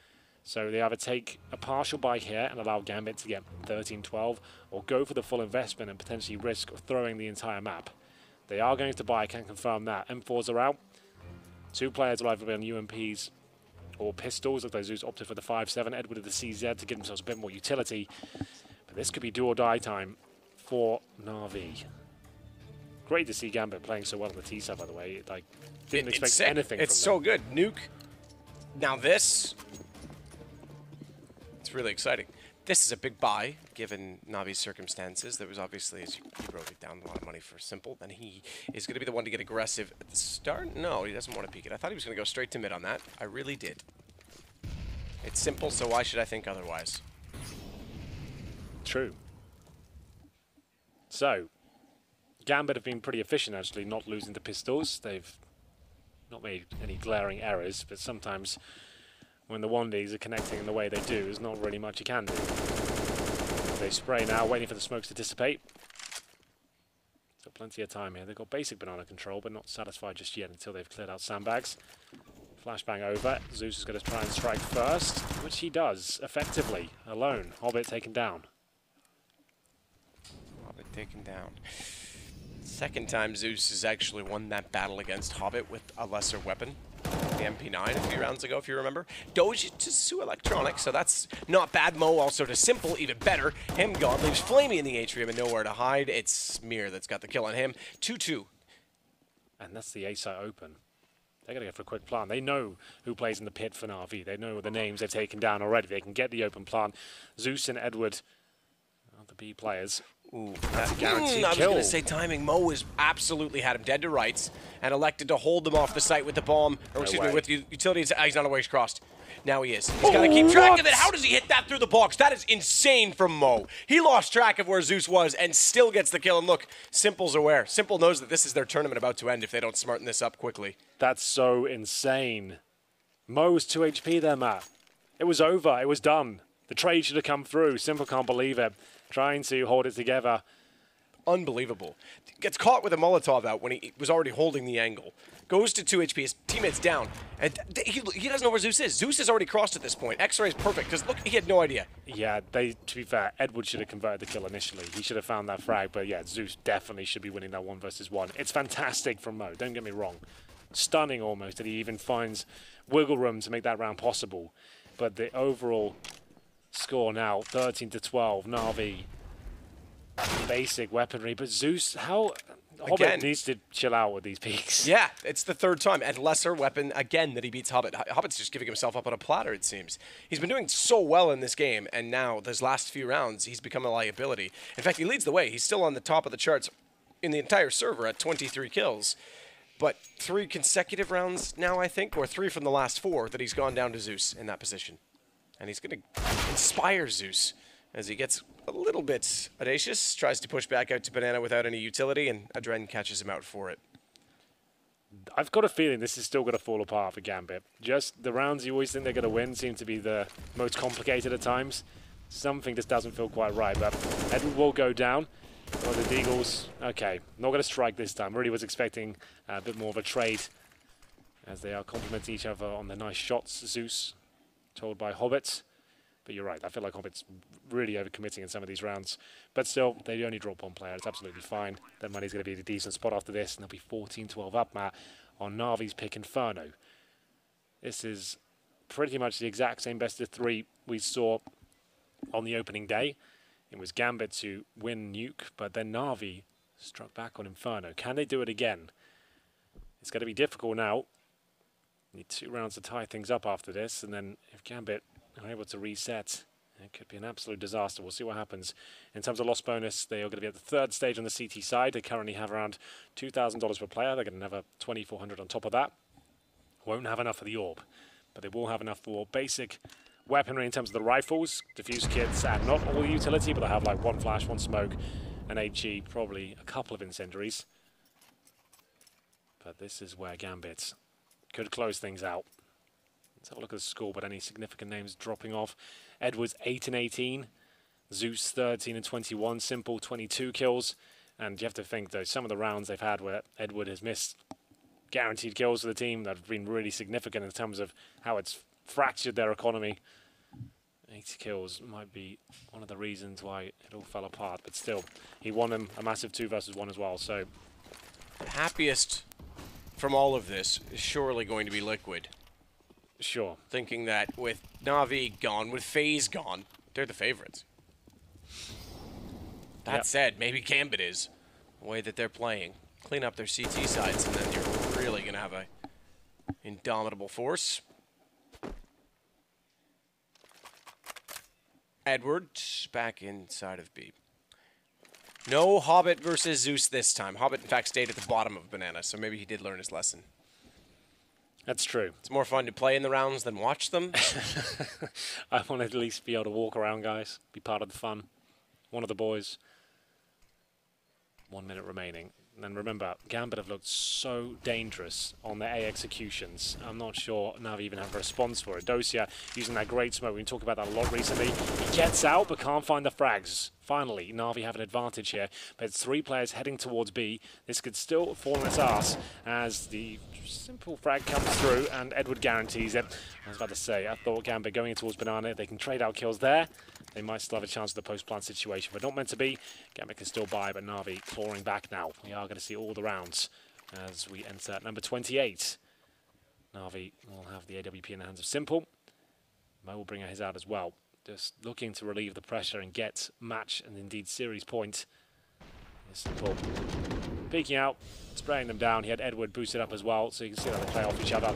So they either take a partial buy here and allow Gambit to get 13-12, or go for the full investment and potentially risk throwing the entire map. They are going to buy, I can confirm that. M4s are out. 2 players will either be on UMPs or pistols. Looks like Zeus opted for the 5.7. Edward of the CZ to give themselves a bit more utility. But this could be do or die time for Na'Vi. Great to see Gambit playing so well on the T side, by the way. Like, didn't expect anything from them. It's so good. Nuke. Now this. It's really exciting. This is a big buy, given Navi's circumstances. There was obviously, as you broke it down, a lot of money for Simple, and he is going to be the one to get aggressive at the start. No, he doesn't want to peek it. I thought he was going to go straight to mid on that. I really did. It's Simple, so why should I think otherwise? True. So, Gambit have been pretty efficient, actually, not losing the pistols. They've not made any glaring errors, but sometimes when the 1Ds are connecting in the way they do, there's not really much you can do. They spray now, waiting for the smokes to dissipate. So plenty of time here. They've got basic banana control, but not satisfied just yet until they've cleared out sandbags. Flashbang over. Zeus is going to try and strike first, which he does, effectively, alone. Hobbit taken down. Hobbit taken down. Second time Zeus has actually won that battle against Hobbit with a lesser weapon. The MP9 a few rounds ago, if you remember. Doge to Sue Electronic, so that's not bad. Mo also to Simple, even better. Him gone, leaves Flamey in the atrium and nowhere to hide. It's Mir that's got the kill on him. 2-2. And that's the A site open. They're going to go for a quick plant. They know who plays in the pit for Na'Vi. They know the names they've taken down already. They can get the open plant. Zeus and Edward are the B players. Ooh, that's a guaranteed I was kill. going to say timing. Mo has absolutely had him dead to rights and elected to hold them off the site with the bomb, or excuse me, with utilities. He's not aware he's crossed. Now he is. He's got to keep track of it. How does he hit that through the box? That is insane from Mo. He lost track of where Zeus was and still gets the kill. And look, Simple's aware. Simple knows that this is their tournament about to end if they don't smarten this up quickly. That's so insane. Mo was 2 HP there, Matt. It was over. It was done. The trade should have come through. Simple can't believe it. Trying to hold it together. Unbelievable. Gets caught with a Molotov out when he was already holding the angle. Goes to 2 HP, his teammate's down. And he doesn't know where Zeus is. Zeus has already crossed at this point. X-ray is perfect, because look, he had no idea. Yeah, to be fair, Edward should have converted the kill initially. He should have found that frag, but yeah, Zeus definitely should be winning that 1 versus 1. It's fantastic from Mo, don't get me wrong. Stunning almost that he even finds wiggle room to make that round possible. But the overall score now, 13-12, Na'Vi. Basic weaponry, but Zeus, Hobbit needs to chill out with these peaks. Yeah, it's the 3rd time, and lesser weapon again that he beats Hobbit. Hobbit's just giving himself up on a platter, it seems. He's been doing so well in this game, and now, those last few rounds, he's become a liability. In fact, he leads the way. He's still on the top of the charts in the entire server at 23 kills. But 3 consecutive rounds now, I think, or 3 from the last 4 that he's gone down to Zeus in that position. And he's going to inspire Zeus as he gets a little bit audacious, tries to push back out to Banana without any utility, and Adren catches him out for it. I've got a feeling this is still going to fall apart for Gambit. Just the rounds you always think they're going to win seem to be the most complicated at times. Something just doesn't feel quite right, but Edward will go down. Or the Deagles, okay, not going to strike this time. Really was expecting a bit more of a trade as they are complimenting each other on their nice shots, Zeus, told by Hobbit. But you're right, I feel like Hobbit's really overcommitting in some of these rounds. But still, they only drop one player. It's absolutely fine. Their money's going to be in a decent spot after this, and they'll be 14-12 up, Matt, on Na'Vi's pick Inferno. This is pretty much the exact same best of 3 we saw on the opening day. It was Gambit to win Nuke, but then Na'Vi struck back on Inferno. Can they do it again? It's going to be difficult now. Need 2 rounds to tie things up after this, and then if Gambit are able to reset, it could be an absolute disaster. We'll see what happens. In terms of loss bonus, they are going to be at the 3rd stage on the CT side. They currently have around $2,000 per player. They're going to have a $2,400 on top of that. Won't have enough for the orb, but they will have enough for basic weaponry in terms of the rifles, diffuse kits, and not all the utility, but they'll have like 1 flash, 1 smoke, an HE, probably a couple of incendiaries. But this is where Gambit could close things out. Let's have a look at the score, but any significant names dropping off. Edwards 8-18, Zeus 13-21, Simple 22 kills. And you have to think, though, some of the rounds they've had where Edward has missed guaranteed kills for the team that have been really significant in terms of how it's fractured their economy. 80 kills might be one of the reasons why it all fell apart, but still, he won him a massive 2 versus 1 as well, so... The happiest from all of this is surely going to be Liquid. Sure. Thinking that with Na'Vi gone, with FaZe gone, they're the favorites. That said, maybe Gambit is, the way that they're playing. Clean up their CT sides, and then you're really going to have a indomitable force. Edward back inside of B. No Hobbit versus Zeus this time. Hobbit, in fact, stayed at the bottom of Banana, so maybe he did learn his lesson. That's true. It's more fun to play in the rounds than watch them. I want to at least be able to walk around, guys. Be part of the fun. One of the boys. 1 minute remaining. And then remember, Gambit have looked so dangerous on their A executions. I'm not sure Na'Vi even have a response for it. Dosia using that great smoke. We've been talking about that a lot recently. He gets out, but can't find the frags. Finally, Na'Vi have an advantage here. But it's 3 players heading towards B. This could still fall on its ass as the simple frag comes through and Edward guarantees it. I was about to say, I thought Gambit going towards Banana, they can trade out kills there. They might still have a chance of the post-plant situation, but not meant to be. Gambit can still buy, but Na'Vi clawing back now. We are going to see all the rounds as we enter number 28. Na'Vi will have the AWP in the hands of Simple. Mo will bring his out as well. Just looking to relieve the pressure and get match and indeed series point. Simple peeking out, spraying them down. He had Edward boosted up as well, so you can see that they play off each other.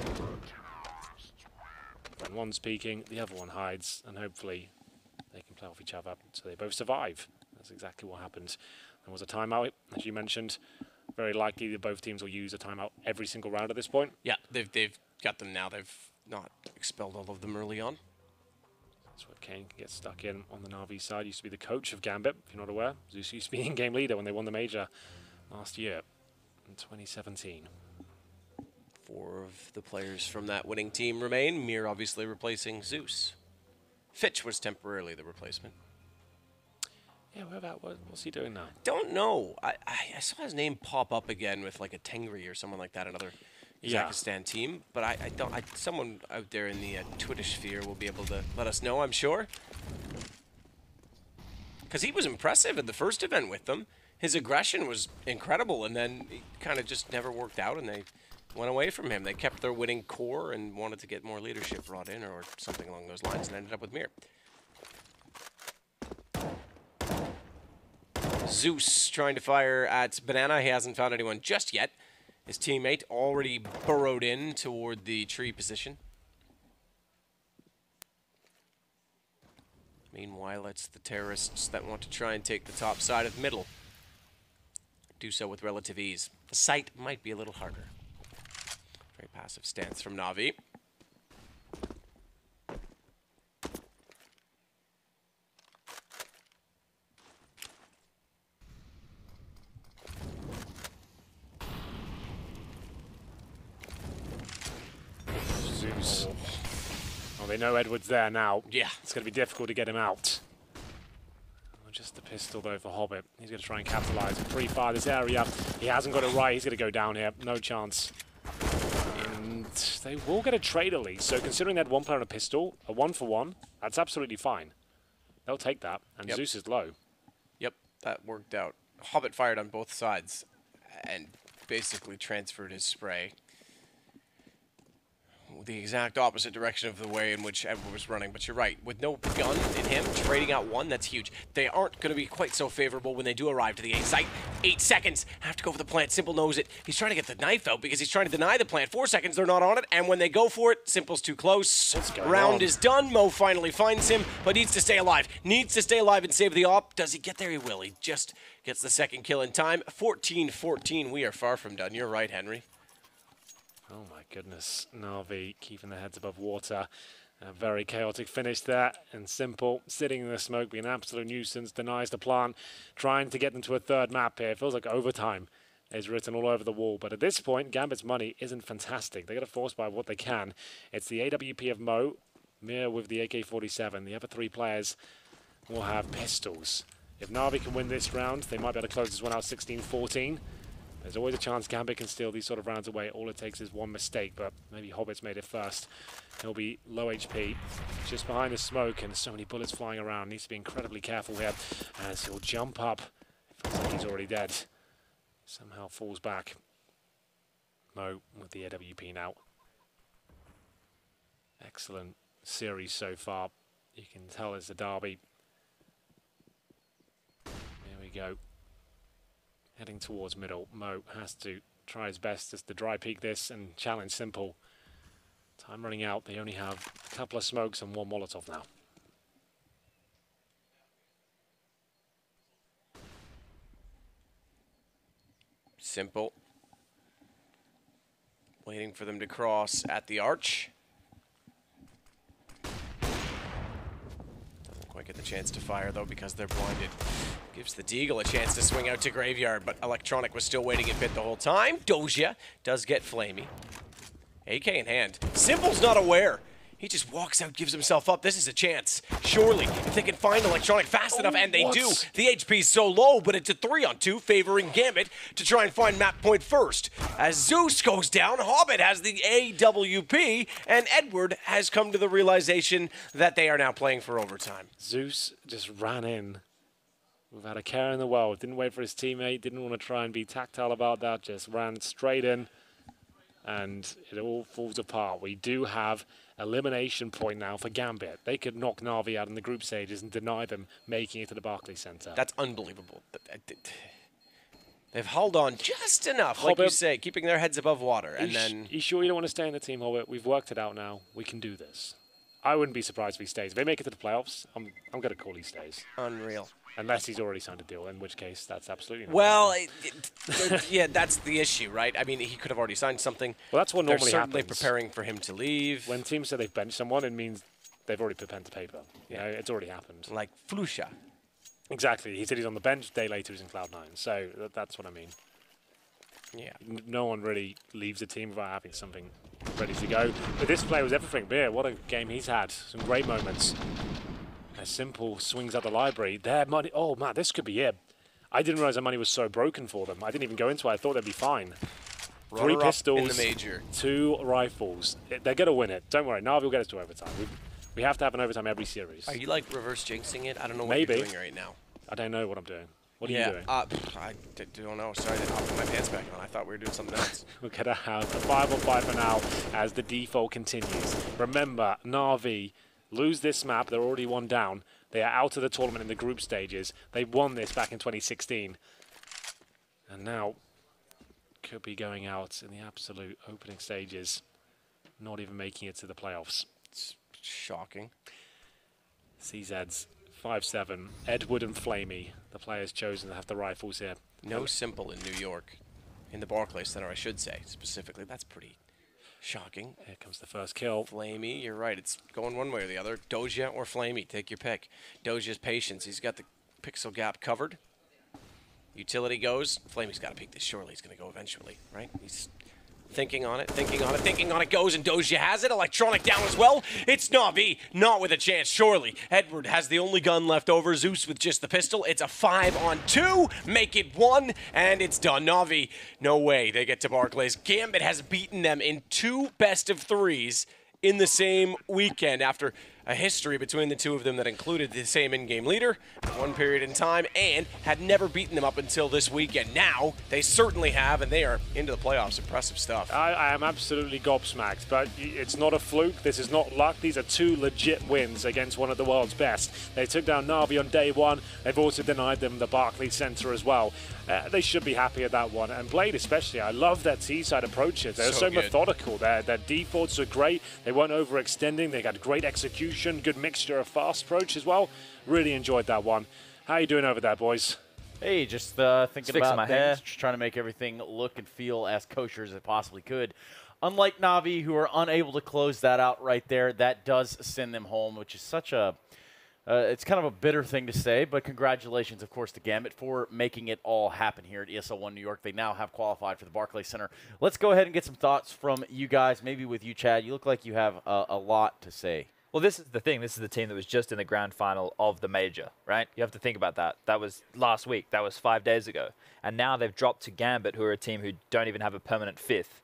When one's peeking, the other one hides, and hopefully they can play off each other so they both survive. That's exactly what happened. There was a timeout, as you mentioned. Very likely that both teams will use a timeout every single round at this point. Yeah, they've got them now. They've not expelled all of them early on. That's where Kane can get stuck in on the Na'Vi side. Used to be the coach of Gambit, if you're not aware. Zeus used to be in-game leader when they won the major last year in 2017. 4 of the players from that winning team remain. Mir obviously replacing Zeus. Fitch was temporarily the replacement. Yeah, what's he doing now? Don't know. I saw his name pop up again with like a Tengri or someone like that, another Kazakhstan team. But someone out there in the Twitter sphere will be able to let us know, I'm sure. Because he was impressive at the first event with them. His aggression was incredible, and then it kind of just never worked out, and they went away from him. They kept their winning core and wanted to get more leadership brought in or something along those lines, and ended up with Mir. Zeus trying to fire at Banana. He hasn't found anyone just yet. His teammate already burrowed in toward the tree position. Meanwhile, it's the terrorists that want to try and take the top side of middle. Do so with relative ease. The site might be a little harder. Very passive stance from Na'Vi. Well, they know Edward's there now. Yeah. It's going to be difficult to get him out. Just the pistol, though, for Hobbit. He's going to try and capitalize and pre-fire this area. He hasn't got it right. He's going to go down here. No chance. And they will get a trade at least. So considering they had one player on a pistol, a 1-for-1, that's absolutely fine. They'll take that. And Zeus is low. Yep, that worked out. Hobbit fired on both sides and basically transferred his spray the exact opposite direction of the way in which Edward was running. But you're right, with no gun in him, trading out one, that's huge. They aren't going to be quite so favorable when they do arrive to the A site. 8 seconds, have to go for the plant. Simple knows it. He's trying to get the knife out because he's trying to deny the plant. 4 seconds, they're not on it, and when they go for it, Simple's too close. Round is done. Mo finally finds him, but needs to stay alive. Needs to stay alive and save the op. Does he get there? He will. He just gets the second kill in time. 14-14, we are far from done. You're right, Henry. Oh my goodness, Na'Vi keeping their heads above water. A very chaotic finish there, and Simple sitting in the smoke, being an absolute nuisance, denies the plant, trying to get them to a third map here. It feels like overtime is written all over the wall, but at this point, Gambit's money isn't fantastic. They got to force by what they can. It's the AWP of Mo, Mir with the AK-47. The other 3 players will have pistols. If Na'Vi can win this round, they might be able to close this one out 16-14. There's always a chance Gambit can steal these sort of rounds away. All it takes is one mistake, but maybe Hobbit's made it first. He'll be low HP, just behind the smoke, and so many bullets flying around. Needs to be incredibly careful here as he'll jump up. Feels like he's already dead. Somehow falls back. Mo with the AWP now. Excellent series so far. You can tell it's a derby. There we go. Heading towards middle. Mo has to try his best just to dry peek this and challenge Simple. Time running out. They only have a couple of smokes and 1 Molotov now. Simple. Waiting for them to cross at the arch. Doesn't quite get the chance to fire, though, because they're blinded. Gives the Deagle a chance to swing out to Graveyard, but Electronic was still waiting in pit the whole time. Doja does get Flamey. AK in hand. Simple's not aware. He just walks out, gives himself up. This is a chance. Surely, if they can find Electronic fast enough, and they do. The HP's so low, but it's a 3-on-2 favoring Gambit to try and find map point first. As Zeus goes down, Hobbit has the AWP, and Edward has come to the realization that they are now playing for overtime. Zeus just ran in without a care in the world. Didn't wait for his teammate, didn't want to try and be tactile about that, just ran straight in, and it all falls apart. We do have elimination point now for Gambit. They could knock Na'Vi out in the group stages and deny them making it to the Barclays Center. That's unbelievable. They've held on just enough, like you say, keeping their heads above water. And then, you sure you don't want to stay in the team, Hobbit? We've worked it out now. We can do this. I wouldn't be surprised if he stays. If they make it to the playoffs, I'm going to call he stays. Unreal. Unless he's already signed a deal, in which case that's absolutely not. Well, yeah, that's the issue, right? I mean, he could have already signed something. Well, that's what normally happens. They're certainly preparing for him to leave. When teams say they've benched someone, it means they've already put pen to paper. You know, it's already happened. Like Flusha. Exactly. He said he's on the bench. Day later, he's in Cloud9. So that's what I mean. Yeah. No one really leaves a team without having something ready to go. But this play was everything. Beer, what a game he's had. Some great moments. As Simple swings out the library. Their money. Oh, man, this could be it. I didn't realize their money was so broken for them. I didn't even go into it. I thought they'd be fine. Runner 3 pistols, in the major. 2 rifles. They're going to win it. Don't worry. Na'Vi will get us to overtime. We have to have an overtime every series. Are you like reverse jinxing it? I don't know what Maybe. you're doing right now. I don't know what I'm doing. What are you doing? I don't know. Sorry, I'll put my pants back on. I thought we were doing something else. We're going to have the 5-on-5 for now as the default continues. Remember, Na'Vi lose this map. They're already 1 down. They are out of the tournament in the group stages. They won this back in 2016. And now could be going out in the absolute opening stages, not even making it to the playoffs. It's shocking. CZ's 5-7. Edward and Flamey, the players chosen to have the rifles here. No Simple in New York. In the Barclays Center, I should say, specifically. That's pretty shocking. Here comes the first kill. Flamey, you're right. It's going one way or the other. Doja or Flamey, take your pick. Doja's patience. He's got the pixel gap covered. Utility goes. Flamey's got to pick this. Surely he's going to go eventually, right? He's Thinking on it, thinking on it, thinking on it goes, and Doja has it. Electronic down as well. It's Na'Vi, not with a chance, surely. Edward has the only gun left over. Zeus with just the pistol. It's a 5-on-2. Make it 1, and it's done. Na'Vi, no way they get to Barclays. Gambit has beaten them in 2 best-of-3s in the same weekend after a history between the two of them that included the same in-game leader, one period in time, and had never beaten them up until this weekend. Now, they certainly have, and they are into the playoffs. Impressive stuff. I am absolutely gobsmacked, but it's not a fluke. This is not luck. These are 2 legit wins against one of the world's best. They took down Na'Vi on day 1. They've also denied them the Barclays Center as well. They should be happy at that one. And Blade especially, I love their T-side approaches. They're so methodical. Their defaults are great. They weren't overextending. They got great execution, good mixture of fast approach as well. Really enjoyed that one. How you doing over there, boys? Hey, just thinking about my things, hair. just trying to make everything look and feel as kosher as it possibly could. Unlike Na'Vi, who are unable to close that out right there, that does send them home, which is such a it's kind of a bitter thing to say, but congratulations, of course, to Gambit for making it all happen here at ESL One New York. They now have qualified for the Barclays Center. Let's go ahead and get some thoughts from you guys, maybe with you, Chad. You look like you have a lot to say. Well, this is the thing. This is the team that was just in the grand final of the major, right? You have to think about that. That was last week. That was 5 days ago. And now they've dropped to Gambit, who are a team who don't even have a permanent 5th.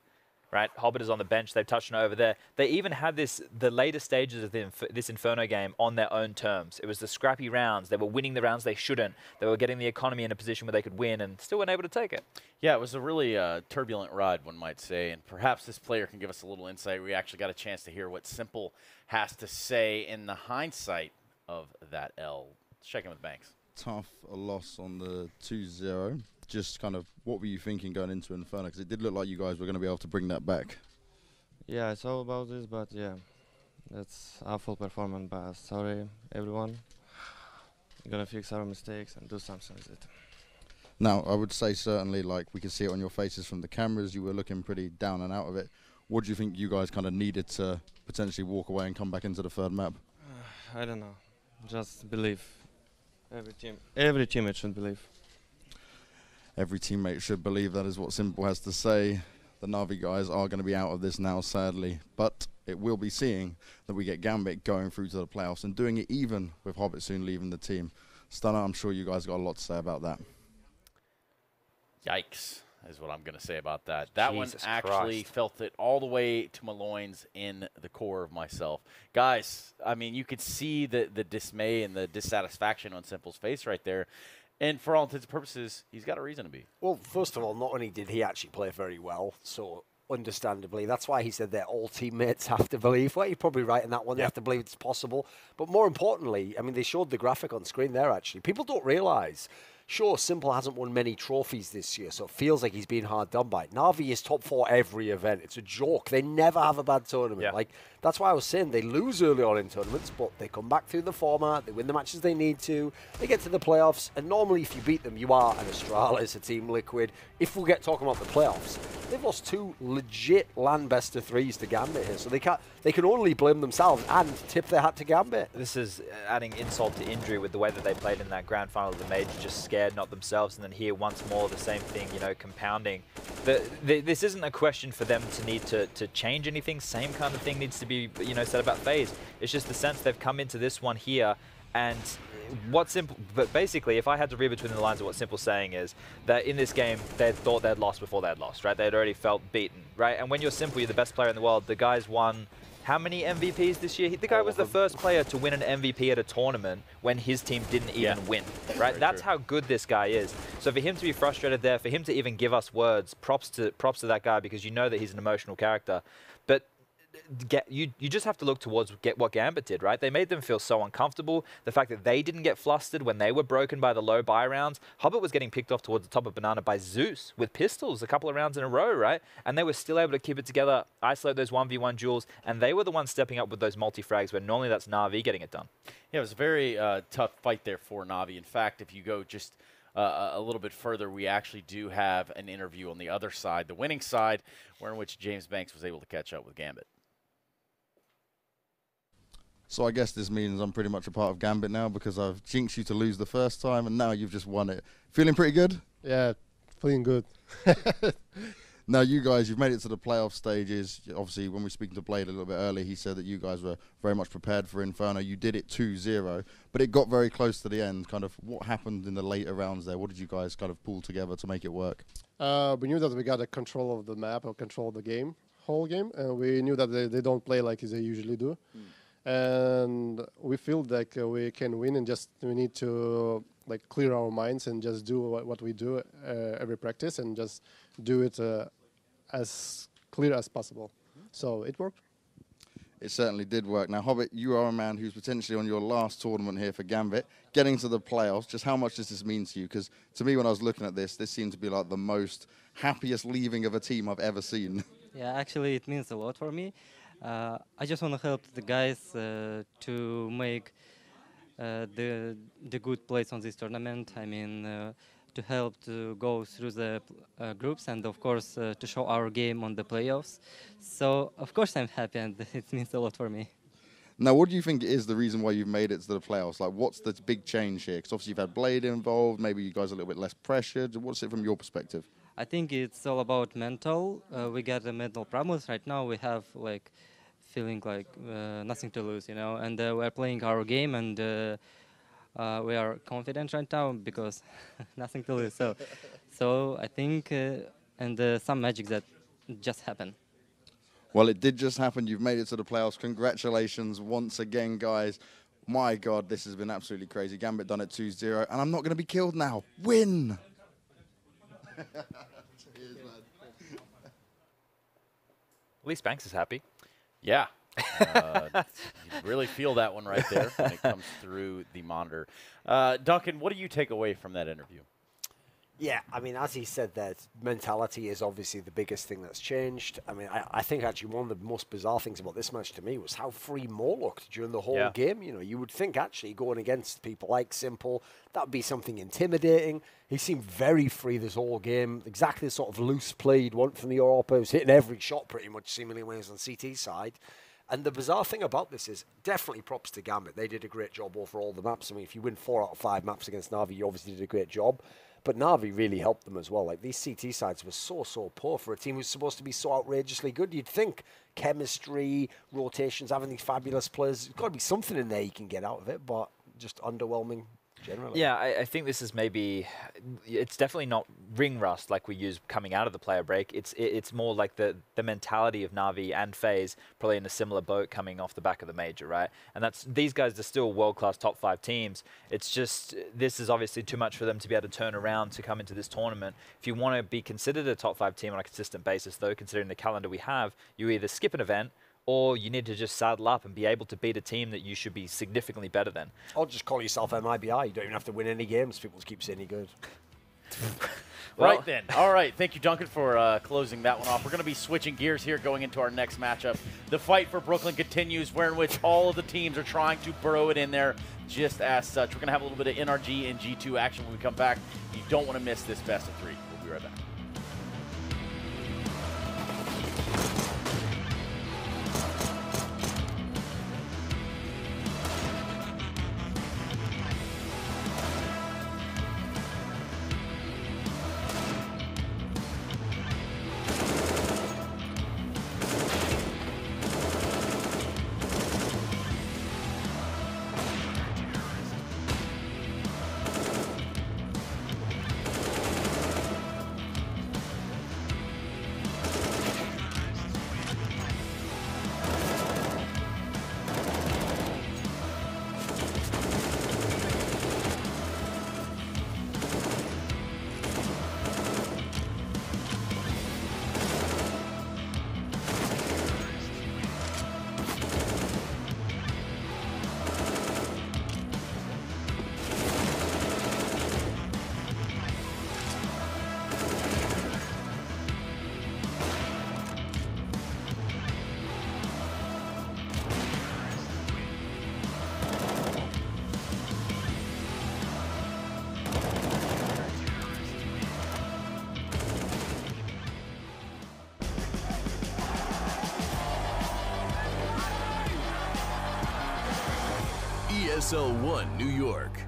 Right, Hobbit is on the bench. They've touched on it over there. They even had the later stages of this Inferno game on their own terms. It was the scrappy rounds. They were winning the rounds they shouldn't. They were getting the economy in a position where they could win and still weren't able to take it. Yeah, it was a really turbulent ride, one might say, and perhaps this player can give us a little insight. We actually got a chance to hear what Simple has to say in the hindsight of that L. Let's check in with Banks. Tough a loss on the 2-0. Just kind of, what were you thinking going into Inferno? Because it did look like you guys were going to be able to bring that back. Yeah, I saw about this, but yeah, that's awful performance. But sorry, everyone. We're gonna fix our mistakes and do something with it. Now, I would say certainly, like we can see it on your faces from the cameras, you were looking pretty down and out of it. What do you think you guys kind of needed to potentially walk away and come back into the 3rd map? I don't know. Just believe. Every teammate should believe. Every teammate should believe, that is what Simple has to say. The Na'Vi guys are going to be out of this now, sadly. But it will be seeing that we get Gambit going through to the playoffs and doing it even with Hobbit soon leaving the team. Stunner, I'm sure you guys got a lot to say about that. Yikes, is what I'm going to say about that. That Jesus one actually Christ. felt it all the way to my loins in the core of myself. Guys, I mean, you could see the dismay and the dissatisfaction on Simple's face right there. And for all intents and purposes, he's got a reason to be. Well, first of all, not only did he actually play very well, so understandably, that's why he said that all teammates have to believe. Well, you're probably right in that one. They have to believe it's possible. But more importantly, I mean, they showed the graphic on screen there, actually. People don't realise. Sure, Simple hasn't won many trophies this year, so it feels like he's been hard done by. Na'Vi is top 4 every event. It's a joke. They never have a bad tournament. Yeah. Like, that's why I was saying they lose early on in tournaments, but they come back through the format, they win the matches they need to, they get to the playoffs, and normally if you beat them, you are an Astralis, a Team Liquid. If we get talking about the playoffs, they've lost 2 legit LAN best-of-3s to Gambit here, so they can only blame themselves and tip their hat to Gambit. This is adding insult to injury with the way that they played in that grand final of the major, just scared, not themselves, and then here once more the same thing, you know, compounding. This isn't a question for them to need to change anything. Same kind of thing needs to be, you know, said about FaZe. It's just the sense they've come into this one here, and what Simple, but basically, if I had to read between the lines of what Simple's saying is that in this game, they thought they'd lost before they'd lost, right? They'd already felt beaten, right? And when you're Simple, you're the best player in the world. The guy's won how many MVPs this year? The guy was the first player to win an MVP at a tournament when his team didn't even win, right? That's how good this guy is. So for him to be frustrated there, for him to even give us words, props to that guy, because you know that he's an emotional character. But you just have to look towards what Gambit did, right? They made them feel so uncomfortable. The fact that they didn't get flustered when they were broken by the low buy rounds. Hobbit was getting picked off towards the top of Banana by Zeus with pistols a couple of rounds in a row, right? And they were still able to keep it together, isolate those 1v1 duels, and they were the ones stepping up with those multi-frags where normally that's Na'Vi getting it done. Yeah, it was a very tough fight there for Na'Vi. In fact, if you go just a little bit further, we actually do have an interview on the other side, the winning side, where in which James Banks was able to catch up with Gambit. So I guess this means I'm pretty much a part of Gambit now, because I've jinxed you to lose the first time, and now you've just won it. Feeling pretty good? Yeah, feeling good. Now, you guys, you've made it to the playoff stages. Obviously, when we were speaking to Blade a little bit earlier, he said that you guys were very much prepared for Inferno. You did it 2-0, but it got very close to the end. Kind of what happened in the later rounds there? What did you guys kind of pull together to make it work? We knew that we got a control of the map or control of the game, whole game, and we knew that they don't play like they usually do. And we feel like we can win, and just we need to like clear our minds and just do what we do every practice, and just do it as clear as possible. So it worked. It certainly did work. Now, Hobbit, you are a man who's potentially on your last tournament here for Gambit, getting to the playoffs. Just how much does this mean to you? Because to me, when I was looking at this seemed to be like the most happiest leaving of a team I've ever seen. Yeah, actually, it means a lot for me. I just want to help the guys to make the good place on this tournament. I mean, to help to go through the groups, and of course to show our game on the playoffs. So of course I'm happy, and it means a lot for me. Now, what do you think is the reason why you've made it to the playoffs? Like, what's the big change here? Because obviously you've had Blade involved, maybe you guys are a little bit less pressured. What's it from your perspective? I think it's all about mental. We got the mental problems right now. We have like feeling like nothing to lose, you know, and we're playing our game, and we are confident right now because nothing to lose. So I think and some magic that just happened. Well, it did just happen. You've made it to the playoffs. Congratulations once again, guys. My God, this has been absolutely crazy. Gambit done it 2-0, and I'm not going to be killed now. Win! Cheers, man. At least Banks is happy. Yeah. You really feel that one right there when it comes through the monitor. Duncan, what do you take away from that interview? Yeah, I mean, as he said there, mentality is obviously the biggest thing that's changed. I mean, I think actually one of the most bizarre things about this match to me was how free Mo looked during the whole game. You know, you would think actually going against people like Simple, that would be something intimidating. He seemed very free this whole game. Exactly the sort of loose play you'd want from the Europa. He was hitting every shot pretty much, seemingly when he was on CT side. And the bizarre thing about this is definitely props to Gambit. They did a great job over all the maps. I mean, if you win 4 out of 5 maps against Na'Vi, you obviously did a great job. But Na'Vi really helped them as well. Like, these CT sides were so poor for a team who's supposed to be so outrageously good. You'd think chemistry, rotations, having these fabulous players, there's got to be something in there you can get out of it, but just underwhelming generally. Yeah, I think this is maybe, it's definitely not ring rust like we use coming out of the player break. It's more like the mentality of Na'Vi and FaZe probably in a similar boat coming off the back of the major, right? And these guys are still world-class top 5 teams. It's just, this is obviously too much for them to be able to turn around to come into this tournament. If you want to be considered a top 5 team on a consistent basis, though, considering the calendar we have, you either skip an event or you need to just saddle up and be able to beat a team that you should be significantly better than. Or just call yourself MIBI. You don't even have to win any games. People just keep saying you're good. Well, right then. All right. Thank you, Duncan, for closing that one off. We're going to be switching gears here going into our next matchup. The fight for Brooklyn continues, where in which all of the teams are trying to burrow it in there just as such. We're going to have a little bit of NRG and G2 action when we come back. You don't want to miss this best of 3. We'll be right back. ESL One New York.